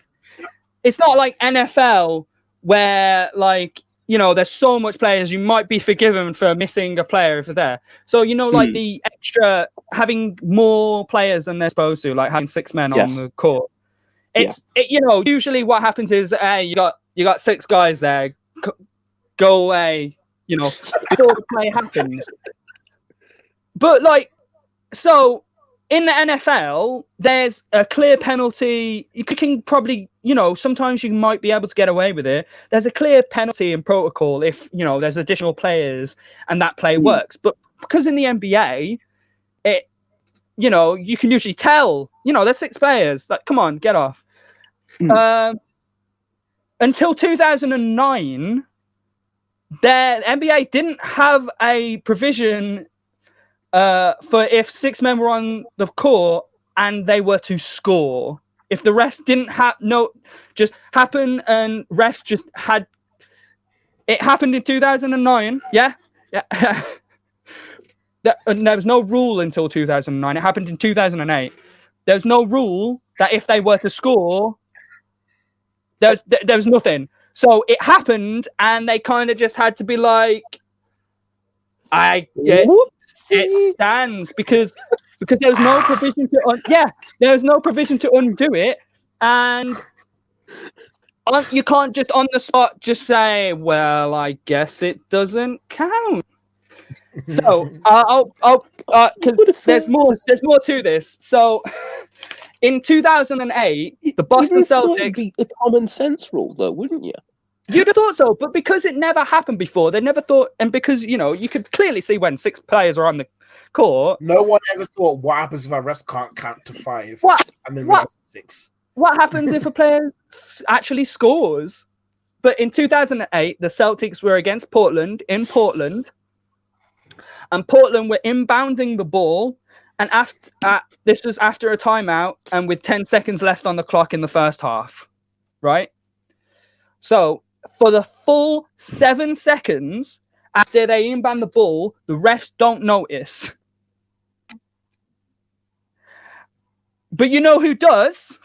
it's not like NFL where like, you know, there's so much players, you might be forgiven for missing a player if they're there. So, you know, like the extra, having more players than they're supposed to, like having 6 men on the court. You know, usually what happens is, you got 6 guys there, go away, you know, before the play happens. But like, so in the NFL, there's a clear penalty. You can probably, you know, sometimes you might be able to get away with it. There's a clear penalty and protocol if, you know, there's additional players and that play works. But because in the NBA, it, you know, you can usually tell, you know, there's 6 players. Like, come on, get off. Until 2009, the NBA didn't have a provision for if 6 men were on the court and they were to score. If the refs didn't just happen and refs just had... It happened in 2009, yeah? There was no rule until 2009. It happened in 2008. There was no rule that if they were to score, there was nothing. So it happened, and they kind of just had to be like, it stands because there was no provision to there was no provision to undo it, and you can't just on the spot just say, well, I guess it doesn't count. So because there's more to this. So in 2008, the Boston Celtics, it'd be a common sense rule, though, wouldn't you? You'd have thought so, but because it never happened before, they never thought, and because, you know, you could clearly see when 6 players are on the court. No one ever thought, what happens if a ref can't count to 5 and then realize 6? What happens if a player actually scores? But in 2008, the Celtics were against Portland in Portland, and Portland were inbounding the ball, and this was after a timeout and with 10 seconds left on the clock in the first half, right? So for the full 7 seconds after they inbound the ball, the refs don't notice. But you know who does?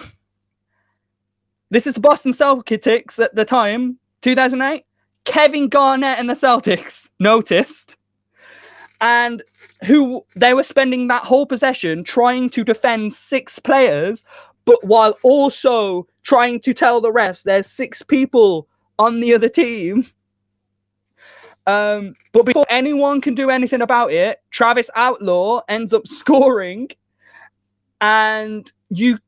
This is the Boston Celtics at the time, 2008. Kevin Garnett and the Celtics noticed. And they were spending that whole possession trying to defend 6 players, but while also trying to tell the refs there's 6 people on the other team. But before anyone can do anything about it, Travis Outlaw ends up scoring, and the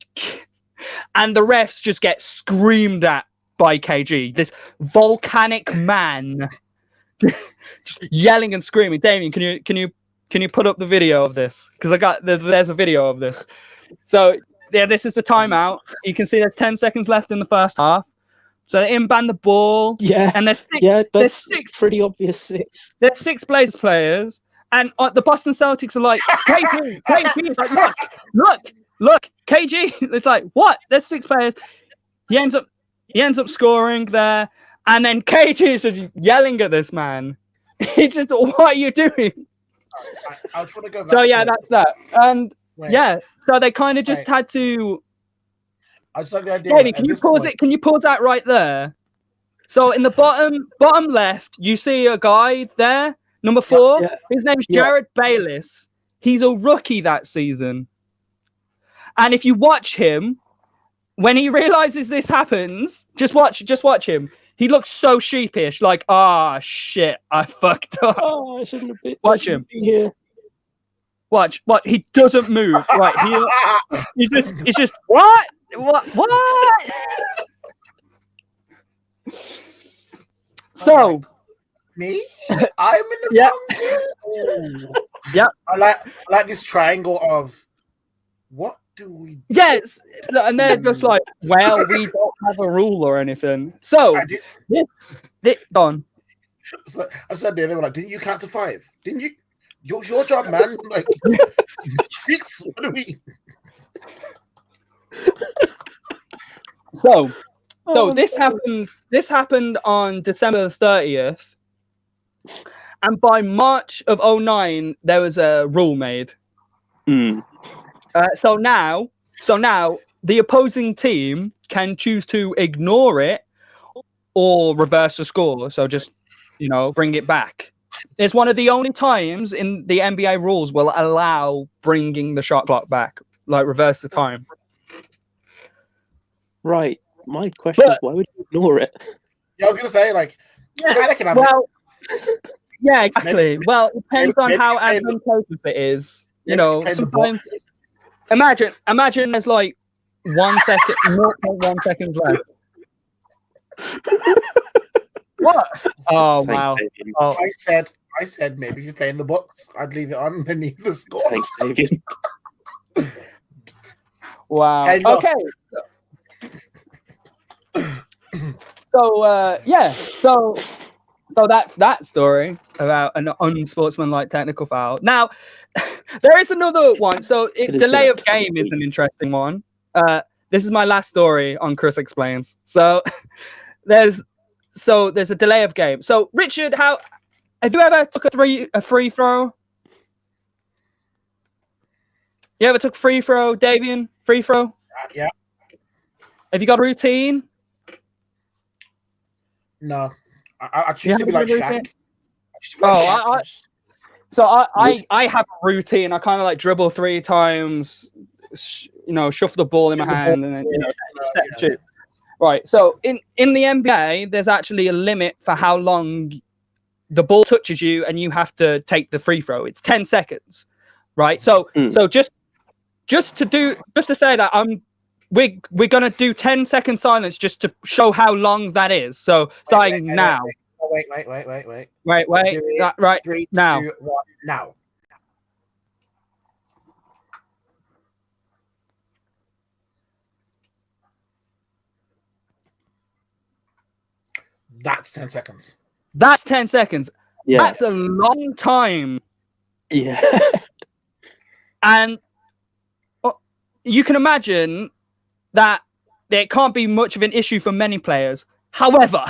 refs just get screamed at by KG, this volcanic man, just yelling and screaming. Damien, can you put up the video of this? Because there's a video of this. So yeah, this is the timeout. You can see there's 10 seconds left in the first half. So they inbound the ball. Yeah. And there's 6. Yeah, that's 6. Pretty obvious 6. There's 6 Blazers players. And the Boston Celtics are like, KG. It's like, look, KG. It's like, what? There's 6 players. He ends up scoring there. And then KG is just yelling at this man. He's just, what are you doing? I just want to go back. So yeah, that's that. And yeah, so they kind of just had to. I just like the idea. David, can you pause it? Can you pause that right there? So in the bottom left, you see a guy there, number 4. Yeah. His name's Jared Bayless. He's a rookie that season. And if you watch him, when he realizes this happens, just watch him. He looks so sheepish, like, shit, I fucked up. Oh, I shouldn't have been. Watch him. Be here. Watch. He doesn't move. Right, he's just what? So me, I'm in the wrong here. Yeah. I like this triangle of what do we do? Yes, and they're just like, well, we don't have a rule or anything. So this done. So I said there, they were like, didn't you count to 5? Didn't you? It's your job, man. Like 6. What do we? So this happened. This happened on December 30th, and by March of 2009, there was a rule made. So now the opposing team can choose to ignore it or reverse the score. So just bring it back. It's one of the only times in the NBA rules will allow bringing the shot clock back, like reverse the time. Right. My question is, why would you ignore it? Yeah, I was gonna say, like, yeah, exactly. Maybe, well, it depends on how advantageous it is. Sometimes. Imagine there's like 1 second, 0.1 seconds left. What? Oh, wow. Oh. I said maybe if you're playing the Bucks, I'd leave it on beneath the score. Thanks, David. Wow. Okay. So that's that story about an unsportsmanlike technical foul. Now, there is another one. So delay of game is an interesting one. This is my last story on Chris Explains. So there's a delay of game. So Richard, have you ever took a free throw? You ever took free throw, Davian? Free throw? Yeah. Have you got a routine? No. I choose to be like Shaq. I have a routine. I kind of like dribble 3 times, shuffle the ball in my hand, and then Right. So in the NBA, there's actually a limit for how long the ball touches you, and you have to take the free throw. It's 10 seconds, right? So just to say that we're gonna do 10-second silence just to show how long that is. So starting now. Wait. Right 3, now. 2, 1, now. That's 10 seconds. That's 10 seconds. Yeah. That's a long time. Yeah. And you can imagine that it can't be much of an issue for many players. However,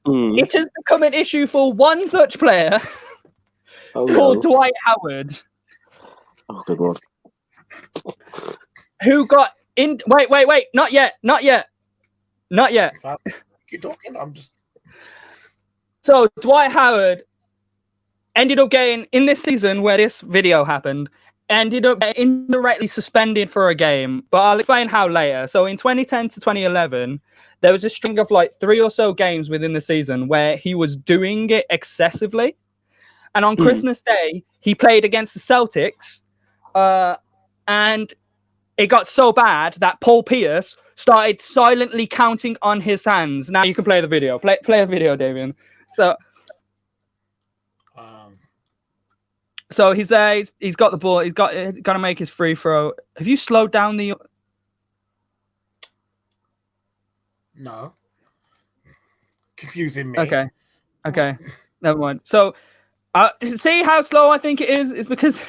it has become an issue for one such player called Dwight Howard. Oh, good Lord. Who got in... Wait. Not yet. Keep talking. I'm just... So Dwight Howard ended up getting, in this season where this video happened, ended up indirectly suspended for a game, but I'll explain how later. So in 2010 to 2011, there was a string of like 3 or so games within the season where he was doing it excessively. And on Christmas Day, he played against the Celtics, and it got so bad that Paul Pierce started silently counting on his hands. Now you can play the video. Play a video, Davian. So he's there. He's got the ball. He's got to make his free throw. Have you slowed down the? No. Confusing me. Okay. Never mind. So, see how slow I think it is? It's because,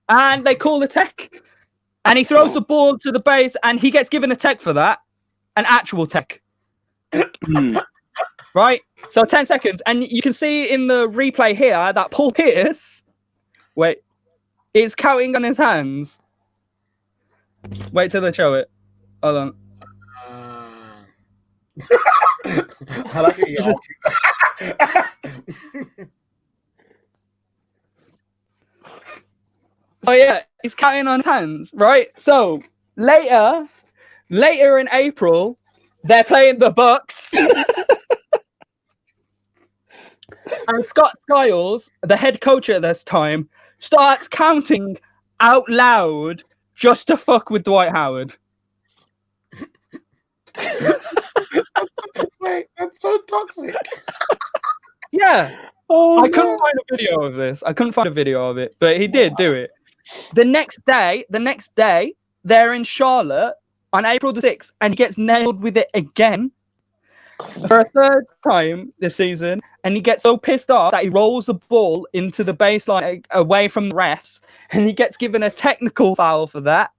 and they call the tech, and he throws the ball to the base, and he gets given a tech for that, an actual tech. Right. So 10 seconds, and you can see in the replay here that Paul Pierce. Wait, it's counting on his hands. Wait till they show it. Hold on. I like it. So yeah, he's counting on his hands, right? So later in April, They're playing the Bucks. And Scott Skiles, the head coach at this time, starts counting out loud just to fuck with Dwight Howard. Wait, that's so toxic. Yeah. Oh, I couldn't find a video of this. I couldn't find a video of it, but he did do it. The next day, they're in Charlotte on April the 6th, and he gets nailed with it again for a third time this season, and he gets so pissed off that he rolls the ball into the baseline away from the refs, and he gets given a technical foul for that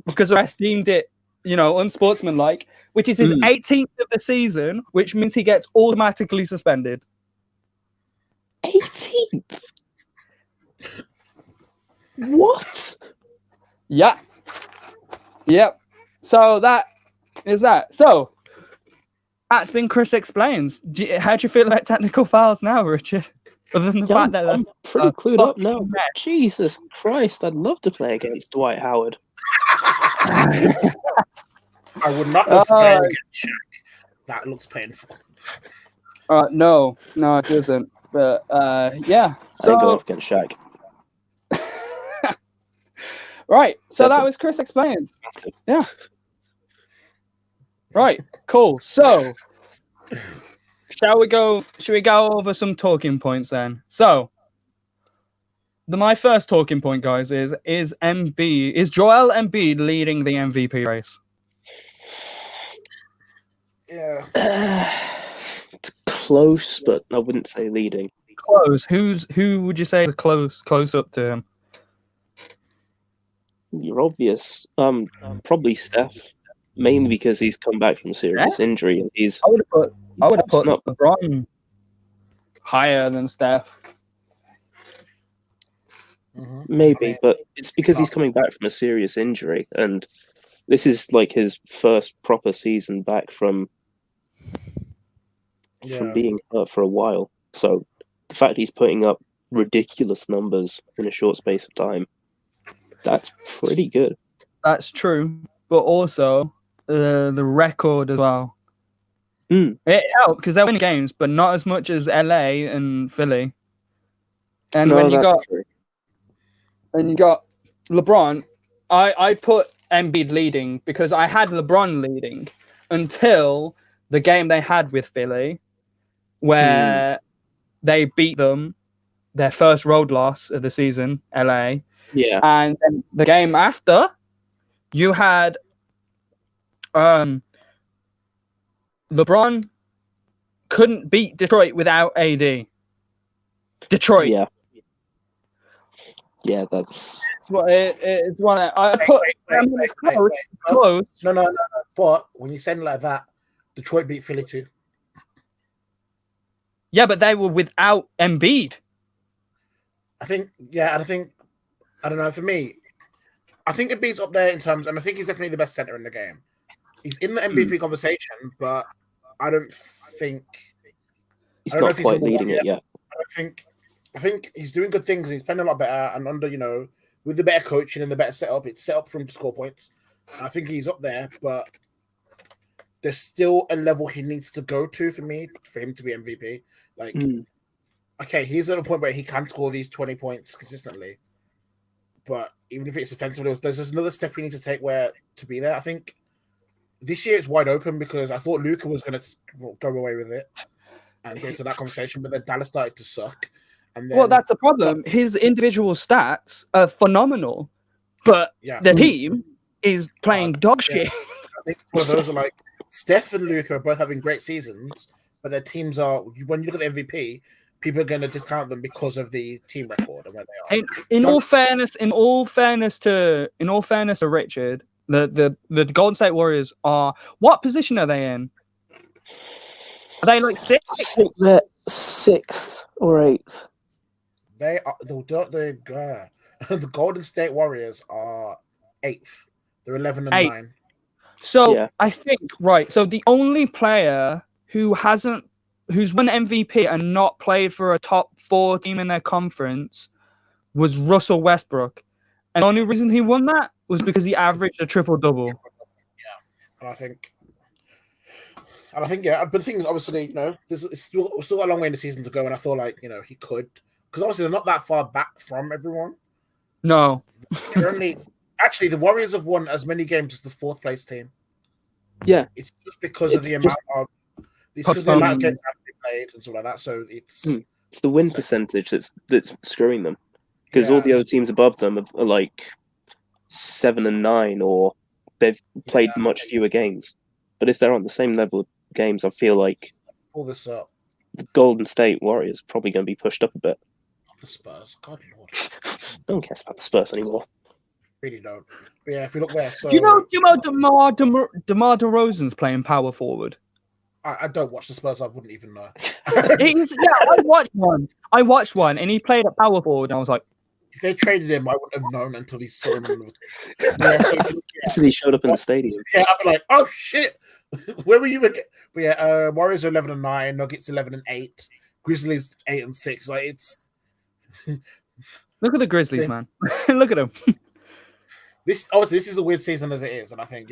because the refs deemed it, unsportsmanlike, which is his 18th of the season, which means he gets automatically suspended. 18th? What? Yeah. Yep. So that is that. So that's been Chris Explains. How do you feel about technical fouls now, Richard? Other than the fact that I'm pretty clued up now. But Jesus Christ, I'd love to play against Dwight Howard. I would not love to play against Shaq. That looks painful. No, it doesn't. But yeah. So... I go off against Shaq. Right. So that was Chris Explains. Yeah. Right. Cool. So should we go over some talking points then? So my first talking point, guys, is Joel Embiid leading the MVP race? Yeah. It's close, but I wouldn't say leading. Close. Who would you say is close up to him? You're obvious. Probably Steph, mainly because he's come back from a serious injury, and he's. I would have put LeBron higher than Steph. Maybe, but it's because he's coming back from a serious injury, and this is like his first proper season back from being hurt for a while. So the fact he's putting up ridiculous numbers in a short space of time, that's pretty good. That's true, but also the record as well. It helped because they're winning games, but not as much as LA and Philly. And when you got LeBron, I put Embiid leading because I had LeBron leading until the game they had with Philly, where they beat them, their first road loss of the season, LA. Yeah. And then the game after, you had LeBron couldn't beat Detroit without AD. Detroit. Yeah. Yeah, that's... It's one I put... Close. No. But when you say it like that, Detroit beat Philly too. Yeah, but they were without Embiid. I don't know, for me, I think Embiid's up there in terms, and I think he's definitely the best center in the game. He's in the MVP conversation, but I don't think... He's not quite leading it yet. I think he's doing good things. He's playing a lot better, and under, with the better coaching and the better setup, it's set up for him to score points. And I think he's up there, but there's still a level he needs to go to for him to be MVP. Okay, he's at a point where he can score these 20 points consistently, but even if it's offensively, there's another step we need to take to be there. I think this year it's wide open because I thought Luka was going to go away with it and go into that conversation, but then Dallas started to suck. And then, that's the problem. His individual stats are phenomenal, but the team is playing dog shit. I think one of those are like Steph and Luka are both having great seasons, but their teams are, when you look at the MVP, people are going to discount them because of the team record and where they are. In all fairness to Richard, the Golden State Warriors are, what position are they in? Are they like sixth? They're 6th or 8th. They are the Golden State Warriors are 8th. They're 11 and 9. So I think so the only player who's won MVP and not played for a top 4 team in their conference was Russell Westbrook. And the only reason he won that was because he averaged a triple-double. Yeah. And I think And I think, yeah, but the thing is, obviously, it's still got a long way in the season to go, and I feel like, he could, because obviously they're not that far back from everyone. No. They're only actually the Warriors have won as many games as the fourth place team. Yeah, it's just because of the amount of games they played and stuff like that. So it's the win percentage that's screwing them, because all the other teams above them are like 7 and 9, or they've played much fewer games. But if they're on the same level of games, I feel like pull this up. The Golden State Warriors are probably going to be pushed up a bit. The Spurs, God Lord, no one cares about the Spurs anymore. Really don't. But yeah, if we look there, so do you know DeMar DeRozan's playing power forward? I don't watch the Spurs. I wouldn't even know. I watched one, and he played at power forward, and I was like, if they traded him, I wouldn't have known until he saw him on the team. So he showed up in the stadium. Yeah, I'd be like, oh shit, where were you again? But yeah, Warriors are 11 and 9, Nuggets 11 and 8, Grizzlies 8 and 6. Like it's. Look at the Grizzlies, man. Look at them. This is a weird season as it is, and I think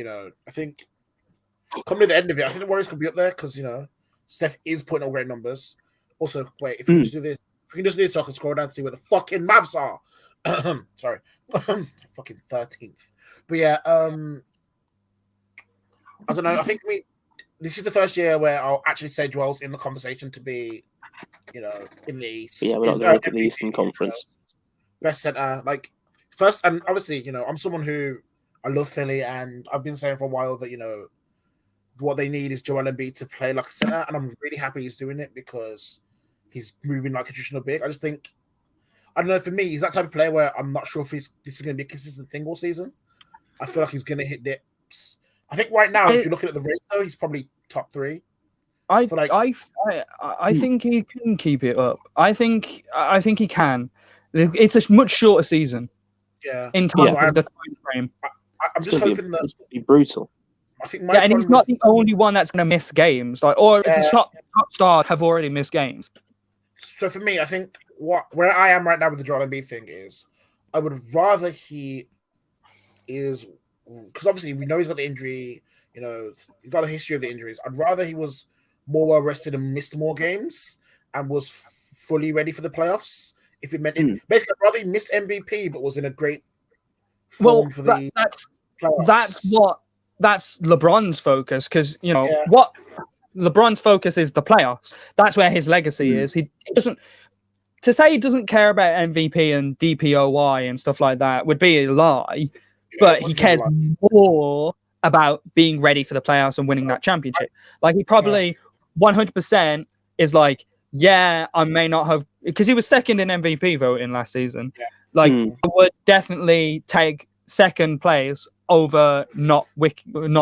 coming to the end of it, I think the Warriors could be up there because Steph is putting up great numbers. Also, wait, if we can just do this, so I can scroll down to see where the fucking Mavs are. Sorry, fucking 13th. But yeah, I don't know. I think this is the first year where I'll actually say Joel's in the conversation to be, in the East. Yeah, we're not going to look at the Eastern Conference. Best center, like first, and obviously, I'm someone who I love Philly, and I've been saying for a while that what they need is Joel Embiid to play like a center, and I'm really happy he's doing it because he's moving like a traditional big. I just think, I don't know, for me, he's that type of player where I'm not sure if this is going to be a consistent thing all season. I feel like he's going to hit dips. I think right now, if you're looking at the race, though, he's probably top 3. I think he can keep it up. I think he can. It's a much shorter season. Yeah. In terms of the time frame. I'm just hoping that it's going to be brutal. I think and he's not the only one that's going to miss games. The top stars have already missed games. So for me, I think where I am right now with the Joel Embiid thing is, I would rather he is, because obviously we know he's got the injury. He's got a history of the injuries. I'd rather he was more well rested and missed more games and was fully ready for the playoffs. If it meant basically, I'd rather he missed MVP but was in a great form for the playoffs. That's LeBron's focus, because what LeBron's focus is the playoffs. That's where his legacy is. He doesn't. To say he doesn't care about MVP and DPOY and stuff like that would be a lie. But he cares more about being ready for the playoffs and winning that championship. Like he probably 100% is like, I may not have, because he was second in MVP voting last season. Yeah. Like I would definitely take second place over not winning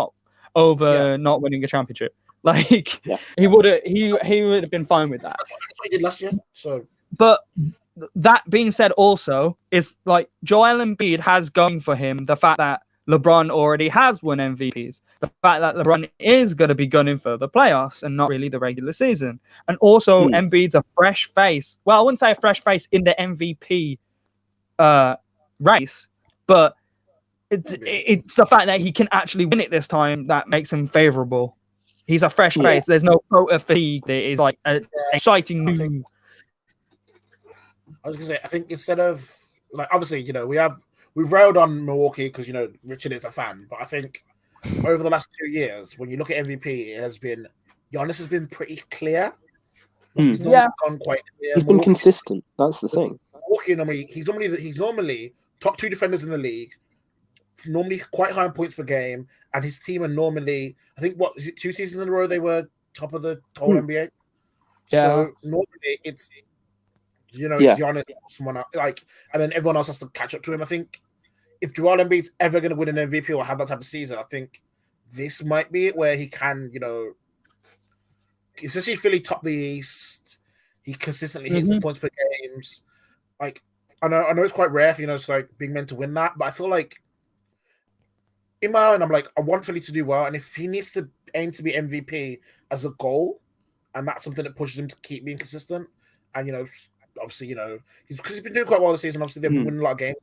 a championship. Like he would have been fine with that. That's what he did last year. So, but that being said, also is like Joel Embiid has going for him the fact that LeBron already has won MVPs. The fact that LeBron is going to be gunning for the playoffs and not really the regular season. And also Embiid's a fresh face. Well, I wouldn't say a fresh face in the MVP race, but it's the fact that he can actually win it this time that makes him favorable. He's a fresh face. There's no quota fatigue. It is like an exciting move. I was going to say, I think instead of, like, obviously, we've railed on Milwaukee because, Richard is a fan, but I think over the last 2 years, when you look at MVP, Giannis has been pretty clear. He's not gone quite clear. He's been consistent. That's the thing. Milwaukee, he's normally top 2 defenders in the league, normally quite high in points per game, and his team are normally, I think, 2 seasons in a row they were top of the whole NBA? Yeah. So normally it's Giannis or someone else, and then everyone else has to catch up to him. I think if Joel Embiid's ever going to win an MVP or have that type of season, I think this might be it where he can, especially Philly top the East, he consistently hits points per games. Like I know it's quite rare for it's like big men to win that, but I feel like in my mind, I'm like, I want Philly to do well, and if he needs to aim to be MVP as a goal, and that's something that pushes him to keep being consistent, and obviously, because he's been doing quite well this season. Obviously, they've been winning a lot of games.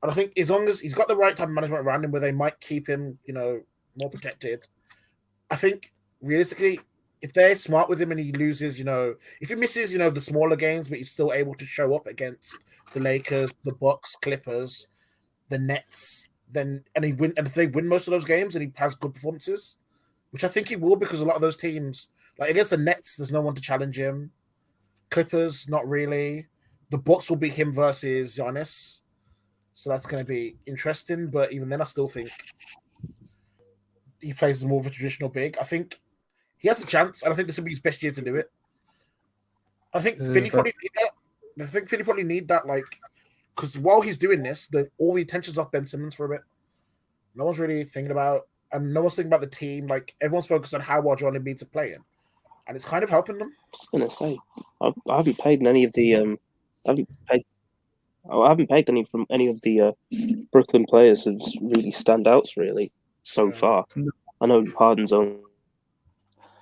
And I think as long as he's got the right type of management around him, where they might keep him, more protected. I think realistically, if they're smart with him and he loses, if he misses, the smaller games, but he's still able to show up against the Lakers, the Bucks, Clippers, the Nets, and if they win most of those games and he has good performances, which I think he will, because a lot of those teams, like against the Nets, there's no one to challenge him. Clippers, not really. The Bucks will be him versus Giannis, so that's going to be interesting. But even then, I still think he plays more of a traditional big. I think he has a chance, and I think this will be his best year to do it. I think Philly probably need that. I think Philly probably need that, because while he's doing this, all the attention's off Ben Simmons for a bit. No one's really thinking about, and no one's thinking about the team. Like, everyone's focused on how well Joel Embiid's playing, and it's kind of helping them. I was gonna say, I haven't paid any of the I haven't paid any from any of the Brooklyn players as really standouts really so far. I know Harden's on.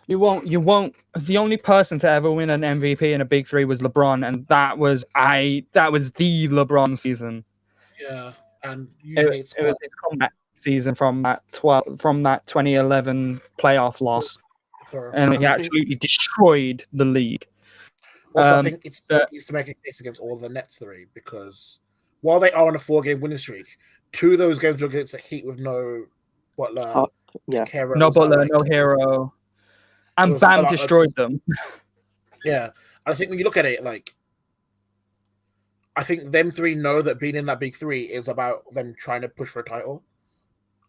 You won't. The only person to ever win an MVP in a Big Three was LeBron, and that was the LeBron season. Yeah, and usually it was his comeback season from that 2011 playoff loss, and he absolutely destroyed the league. Also, I think it's to make a case against all the Nets three, because while they are on a 4-game winning streak, 2 of those games were against the Heat with no Butler, no Butler, no Hero, and Bam destroyed them. Yeah, I think when you look at it, I think them 3 know that being in that Big Three is about them trying to push for a title.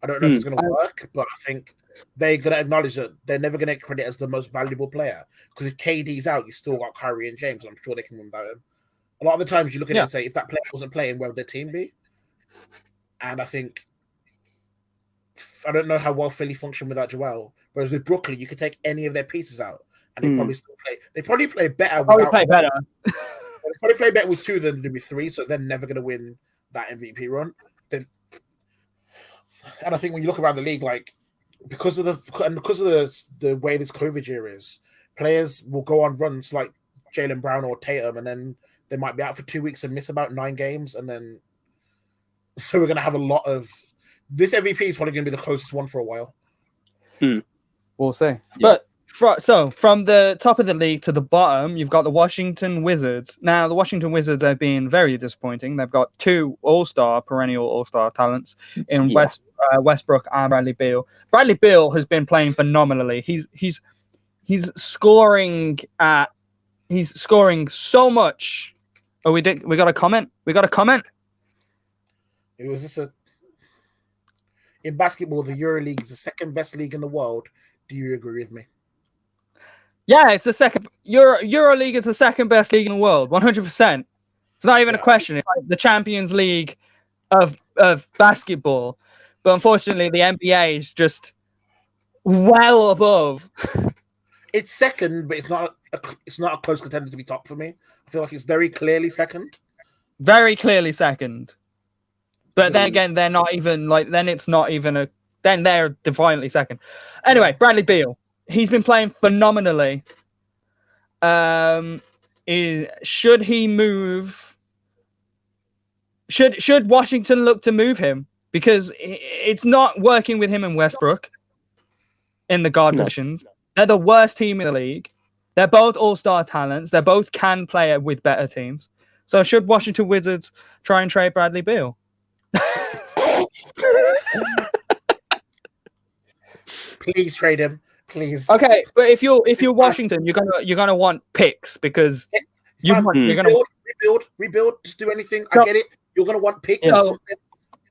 I don't know if it's going to work, but I think they're going to acknowledge that they're never going to get credit as the most valuable player, because if KD's out, you still got Kyrie and James. I'm sure they can win without him. A lot of the times you look at it and say, if that player wasn't playing, where would their team be? And I don't know how well Philly function without Joel. Whereas with Brooklyn, you could take any of their pieces out, and they probably still play. They probably play better. They probably play better with 2 than with 3. So they're never going to win that MVP run. And I think when you look around the league, because of the way this COVID year is, players will go on runs like Jaylen Brown or Tatum, and then they might be out for 2 weeks and miss about 9 games, and then so we're going to have a lot of this. MVP is probably going to be the closest one for a while. We'll see. Yeah. But from the top of the league to the bottom, you've got the Washington Wizards. Now, the Washington Wizards have been very disappointing. They've got 2 perennial all-star talents in Westbrook and Bradley Beal. Bradley Beal has been playing phenomenally. He's scoring so much. Oh, we got a comment. It was just in basketball, the EuroLeague is the second best league in the world. Do you agree with me? Yeah, it's the second. EuroLeague is the second best league in the world, 100%. It's not even a question. It's like the Champions League of basketball. But unfortunately, the NBA is just well above. It's second, but it's not a close contender to be top for me. I feel like it's very clearly second. Very clearly second. But then again, they're not even then they're defiantly second. Anyway, Bradley Beal. He's been playing phenomenally. Should he move? Should Washington look to move him? Because it's not working with him and Westbrook in the guard positions. They're the worst team in the league. They're both all-star talents. They both can play with better teams. So should Washington Wizards try and trade Bradley Beal? Please trade him. Please. Okay, but if you're Washington, you're gonna want picks, because you're gonna rebuild. Just do anything. I get it. You're gonna want picks or something,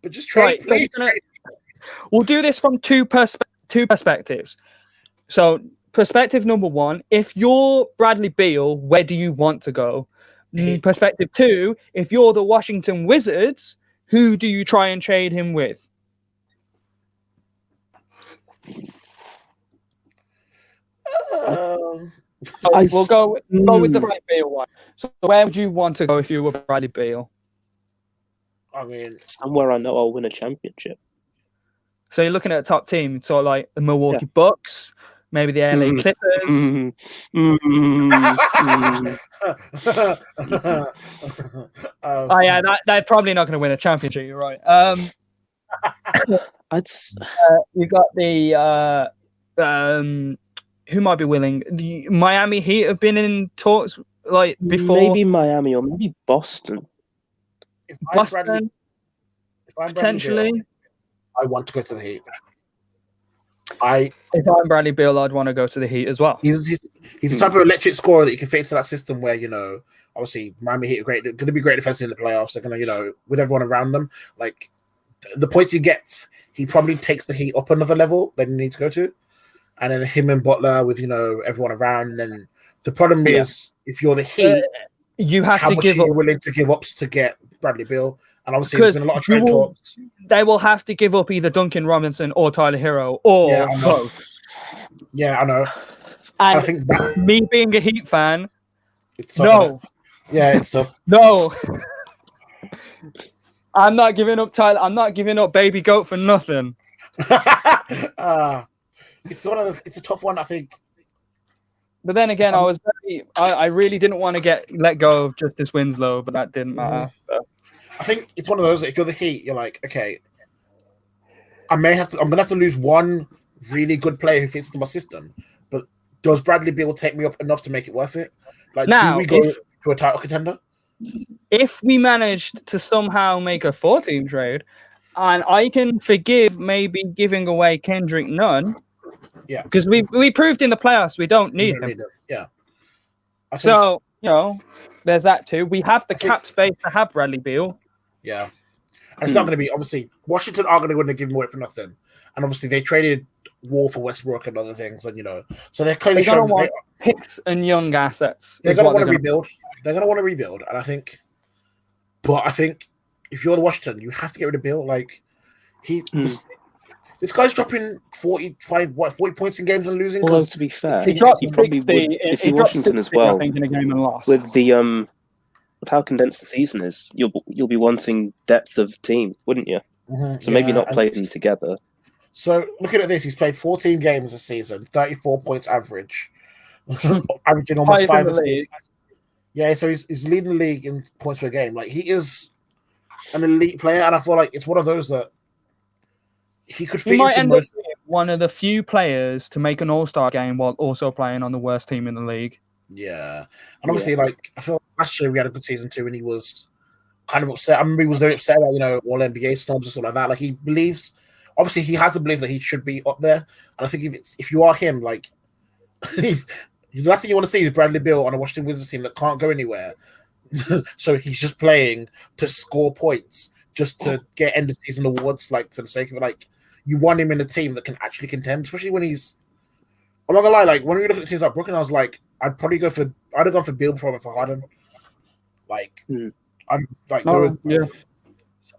but just trade. Please trade. We'll do this from two perspectives. So, perspective number 1: if you're Bradley Beal, where do you want to go? Perspective 2: if you're the Washington Wizards, who do you try and trade him with? We'll go with the Bradley Beal one. So where would you want to go if you were Bradley Beal? I mean, somewhere I know I'll win a championship. So you're looking at a top team, sort of like the Milwaukee Bucks, maybe the LA Clippers. Oh yeah, they're probably not going to win a championship. You're right. You got the who might be willing? The Miami Heat have been in talks like before. Maybe Miami or maybe Boston. If Boston, I'm potentially. Beal, I want to go to the Heat. If I'm Bradley Beal, I'd want to go to the Heat as well. He's the type of electric scorer that you can fit into that system where, obviously Miami Heat are going to be great defense in the playoffs. They're going to, with everyone around them, like the points he gets, he probably takes the Heat up another level than he needs to go to. And then him and Butler with, everyone around. And the problem is, if you're the Heat, you have how to much give are you up. willing to give up to get Bradley Beal? And obviously, there's been a lot of trade talks. They will have to give up either Duncan Robinson or Tyler Hero or both. Yeah, I know. And I think that, me being a Heat fan, it's tough, it's tough. No. I'm not giving up Tyler. I'm not giving up Baby Goat for nothing. It's it's a tough one, I think. But then again, I really didn't want to let go of Justice Winslow, but that didn't matter. So. I think it's one of those, if you're the Heat, you're like, okay, I'm going to have to lose one really good player who fits into my system. But does Bradley Beal take me up enough to make it worth it? Like, now, do we go to a title contender? If we managed to somehow make a 4-team trade, and I can forgive maybe giving away Kendrick Nunn, because we proved in the playoffs we don't need him. Yeah. So, there's that too. We have the cap space to have Bradley Beal. Yeah. And it's not going to be, obviously, Washington aren't going to give him away for nothing. And obviously, they traded Wall for Westbrook and other things. And, so they're clearly showing want picks and young assets. They're going to want to rebuild. They're going to want to rebuild. And I think if you're the Washington, you have to get rid of Beal. Like, this guy's dropping 40 points in games and losing. Although, to be fair, he dropped 60 if you're Washington 60, as well, I think, in a game and lost. With how condensed the season is, you'll be wanting depth of team, wouldn't you? Mm-hmm, so maybe not play them together. So looking at this, he's played 14 games this season, 34 points average, averaging almost 5 assists. Yeah, so he's leading the league in points per game. Like, he is an elite player, and I feel like it's one of those that he could fit into most. One of the few players to make an All-Star game while also playing on the worst team in the league. Yeah, and obviously, like, I feel like last year we had a good season too, and he was kind of upset. I remember he was very upset about all NBA snobs and stuff like that. Like, he believes, obviously, he has a belief that he should be up there. And I think if you are him, like, the last thing you want to see is Bradley Beal on a Washington Wizards team that can't go anywhere. So he's just playing to score points, just to get end of season awards, like, for the sake of it. Like, you want him in a team that can actually contend, especially when he's. I'm not gonna lie, like, when we look at teams like Brooklyn, I was like, I'd have gone for Beal before I went for Harden. Like, I'm like, and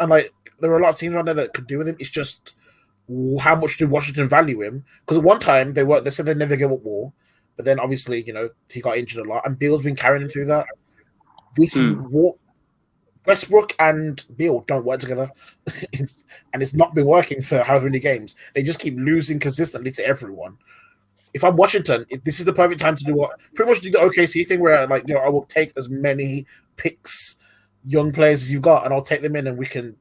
like, there are a lot of teams out there that could do with him. It's just how much do Washington value him? Because at one time they said they'd never give up Wall, but then obviously he got injured a lot, and Beal's been carrying him through that. Westbrook and Beal don't work together, and it's not been working for however many games. They just keep losing consistently to everyone. If I'm Washington, this is the perfect time to pretty much do the OKC thing where, like, I will take as many picks, young players as you've got, and I'll take them in, and we can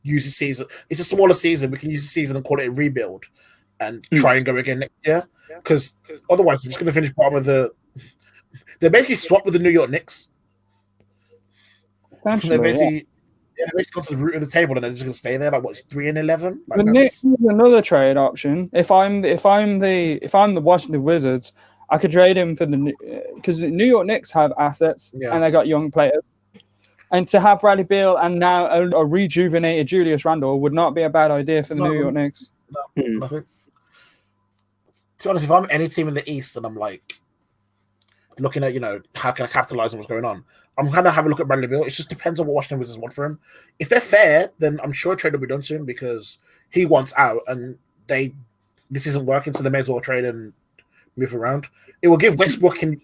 use the season. It's a smaller season. We can use the season and call it a rebuild, and try and go again next year. Because otherwise, we're just going to finish bottom of the. They're basically swapped with the New York Knicks. They're basically gone to the root of the table, and they're just going to stay there. Like, what's 3-11? Like, the Knicks is another trade option. If I'm the Washington Wizards, I could trade him for because the New York Knicks have assets and they got young players, and to have Bradley Beal and now a rejuvenated Julius Randle would not be a bad idea for the New York Knicks. No, nothing. To be honest, if I'm any team in the East and I'm like looking at how can I capitalize on what's going on, I'm gonna have a look at Bradley Beal. It just depends on what Washington Wizards want for him. If they're fair, then I'm sure a trade will be done soon because he wants out, and this isn't working, so they may as well trade and move around. It will give Westbrook and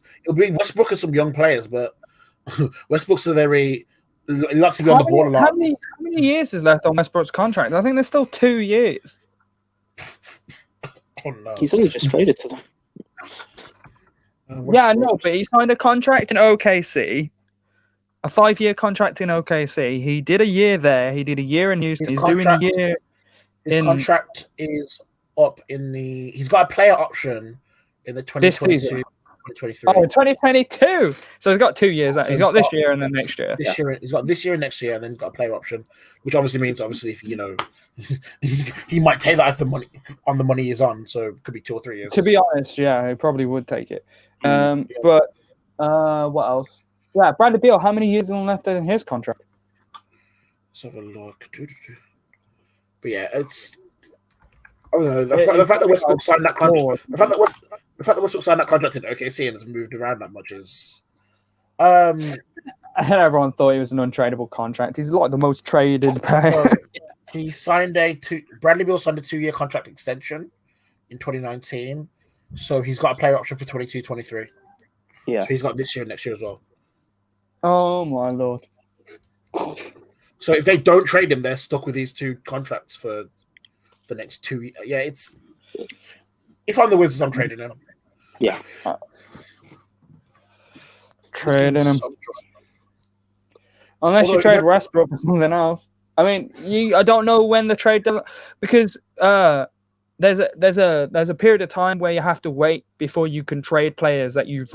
some young players, but Westbrook's he likes to be on the ball a lot. How many years is left on Westbrook's contract? I think there's still 2 years. Oh no, he's only just traded to them. Yeah, I know, but he signed a contract in OKC. A 5-year contract in OKC. He did a year there. He did a year in Houston. He's doing a year. His contract is up he's got a player option in the This 2022, season. 2023. Oh, 2022. So he's got 2 years. So He's got this year and then next year. This year, he's got this year and next year, and then he's got a player option, which obviously means, if he might take that if the money is on. So it could be 2 or 3 years. To be honest, yeah, he probably would take it. Yeah. But what else? Yeah, Bradley Beal. How many years left in his contract? Let's have a look. But yeah, it's. I don't know. The fact that Westbrook signed that contract. The fact that Westbrook signed that contract in OKC and has moved around that much is. Everyone thought he was an untradeable contract. He's like the most traded player. He signed Bradley Beal signed a 2-year contract extension in 2019, so he's got a player option for 22-23. Yeah, so he's got this year and next year as well. Oh my lord! So if they don't trade him, they're stuck with these 2 contracts for the next 2 years. Yeah, it's. If I'm the Wizards, I'm trading him. Yeah, trading him. Unless you trade Westbrook or something else. I mean, I don't know when the trade because there's a period of time where you have to wait before you can trade players that you've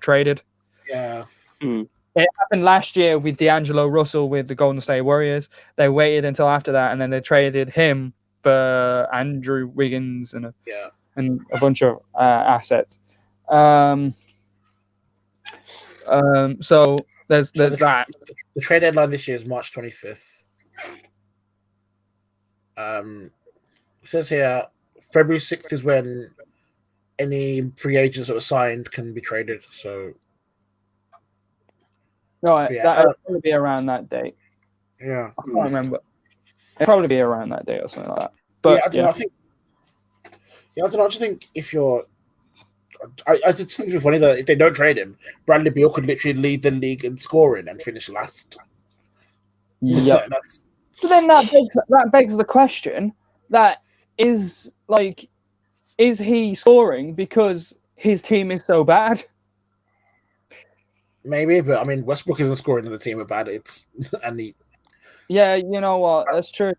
traded. Yeah. It happened last year with D'Angelo Russell with the Golden State Warriors. They waited until after that, and then they traded him for Andrew Wiggins and a bunch of assets. So there's that. The trade deadline this year is March 25th. It says here February 6th is when any free agents that were signed can be traded. So no, that'll probably be around that date. Yeah, I can't remember. It'll probably be around that date or something like that. But I don't know. I don't know. I just think if you're, I just think it's funny that if they don't trade him, Bradley Beal could literally lead the league in scoring and finish last. Yeah. So then that begs the question: that is he scoring because his team is so bad? Maybe, but I mean, Westbrook isn't scoring in the team about it. Yeah, you know what? That's true.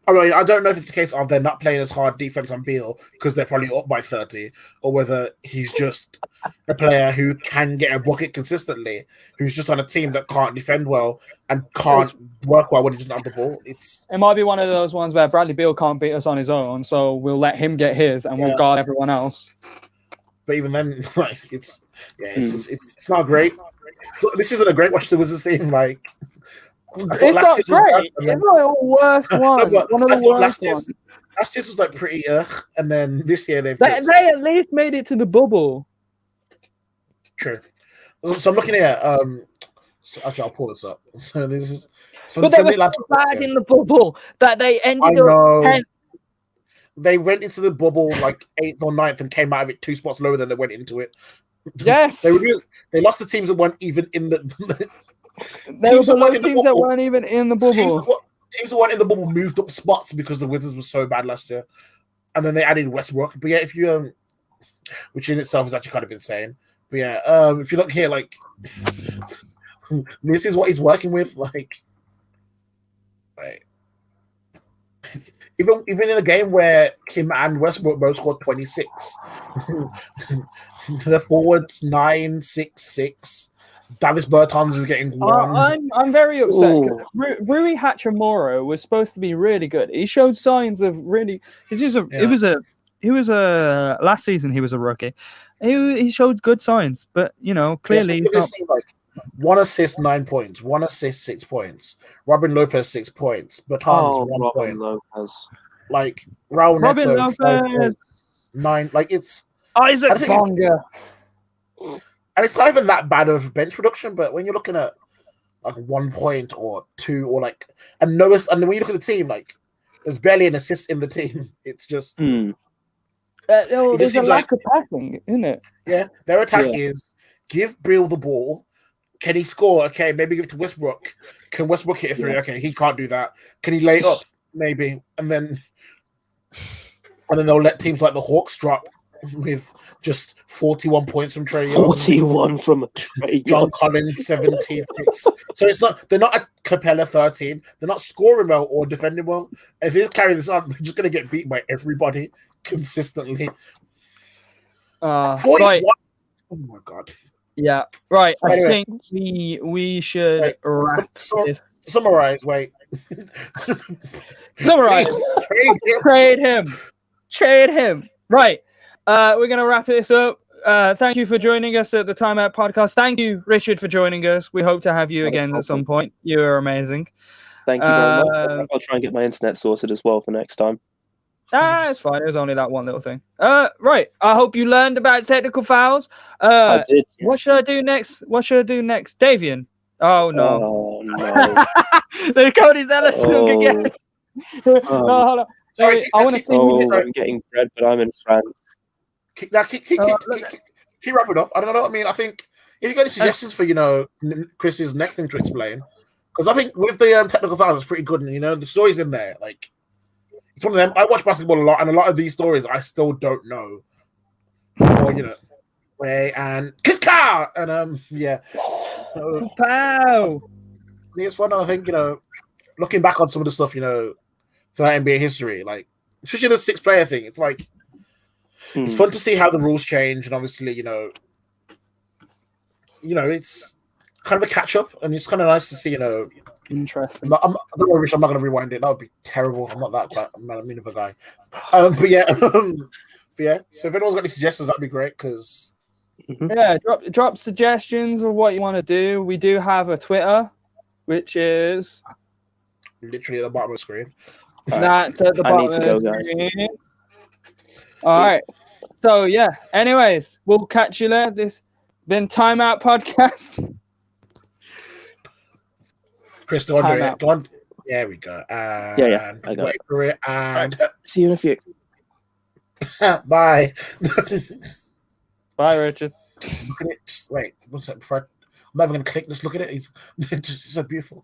I mean, I don't know if it's the case of they're not playing as hard defense on Beal because they're probably up by 30, or whether he's just a player who can get a bucket consistently, who's just on a team that can't defend well and can't work well when he doesn't have the ball. It might be one of those ones where Bradley Beal can't beat us on his own, so we'll let him get his and we'll guard everyone else. But even then, it's not great. So this isn't a great watch the Wizards team. It's not great. It's like the worst one. One of the worst ones. Last year was pretty and then this year they at least made it to the bubble. True. So I'm looking at okay, I'll pull this up. So this is but they were so bad in the bubble that they ended up 10th. They went into the bubble 8th or 9th and came out of it 2 spots lower than they went into it. Yes. They lost the teams that weren't even in the there were teams that weren't even in the bubble. Teams that weren't in the bubble moved up spots because the Wizards were so bad last year. And then they added Westbrook. But yeah, if you which in itself is actually kind of insane. But yeah, if you look here, this is what he's working with. Even in a game where Kim and Westbrook both scored 26, the forwards 9, 6, 6. Davis Bertans is getting 1. I'm very upset. Rui Hachimura was supposed to be really good. He showed signs of really. He was a last season. He was a rookie. He showed good signs, but clearly he's not. 1 assist, 9 points. 1 assist, 6 points. Robin Lopez 6 points. Bertans 1 point. Lopez. Raul Robin Neto Lopez 5 points. 9. It's Isaac Bonga. And it's not even that bad of bench production, but when you're looking at 1 point or 2 or and when you look at the team, there's barely an assist in the team. It's just there's a lack of passing, isn't it? Yeah, their attack is give Beal the ball. Can he score? Okay, maybe give it to Westbrook. Can Westbrook hit a 3? Okay, he can't do that. Can he lay up? Maybe, and then they'll let teams like the Hawks drop with just 41 points from Trae Young. 41 from Trae Young. John Collins 17. So they're not a Capella 13. They're not scoring well or defending well. If they carry this on, they're just going to get beat by everybody consistently. 41. Right. Oh my god. Yeah. Right. I Anyway. think we should wrap this. Summarize. Wait. Summarize. Please, Trade him. Right. We're gonna wrap this up. Thank you for joining us at the Timeout podcast. Thank you, Richard, for joining us. We hope to have you again at some point. You are amazing. Thank you very much. I'll try and get my internet sorted as well for next time. It's fine. It was only that one little thing. Right. I hope you learned about technical fouls. I did. Yes. What should I do next? Davian. Oh no. Oh no. There's Cody's Ellis again. No, hold on. Sorry, I want to see. I'm getting bread, but I'm in France. Keep wrapping up. I don't know. I mean, I think if you got any suggestions for Chris's next thing to explain, because I think with the technical fouls, it's pretty good, and the stories in there, like. It's one of them. I watch basketball a lot, and a lot of these stories I still don't know. Or way and kick-out! And yeah. So, Pow! It's fun, and I think looking back on some of the stuff for NBA history, like especially the 6-player thing, it's like it's fun to see how the rules change, and obviously it's kind of a catch up, and it's kind of nice to see Interesting. I'm not going to rewind it. That would be terrible. I'm not that mean of a guy. But yeah. So if anyone's got any suggestions, that'd be great. Because drop suggestions of what you want to do. We do have a Twitter, which is literally at the bottom of the screen. Not at the bottom of the screen. All right. So yeah. Anyways, we'll catch you later. This been Timeout Podcast. Chris, go on, do it. Go on. There we go. Yeah. I got it. For it and see you in a few. Bye. Bye, Richard. Look at it. Just wait. One second before I'm never going to click. Just look at it. It's just so beautiful.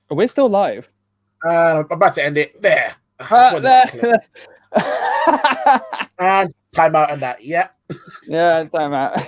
Are we still live? I'm about to end it. There. There. And time out and that. Yeah. Yeah, time out.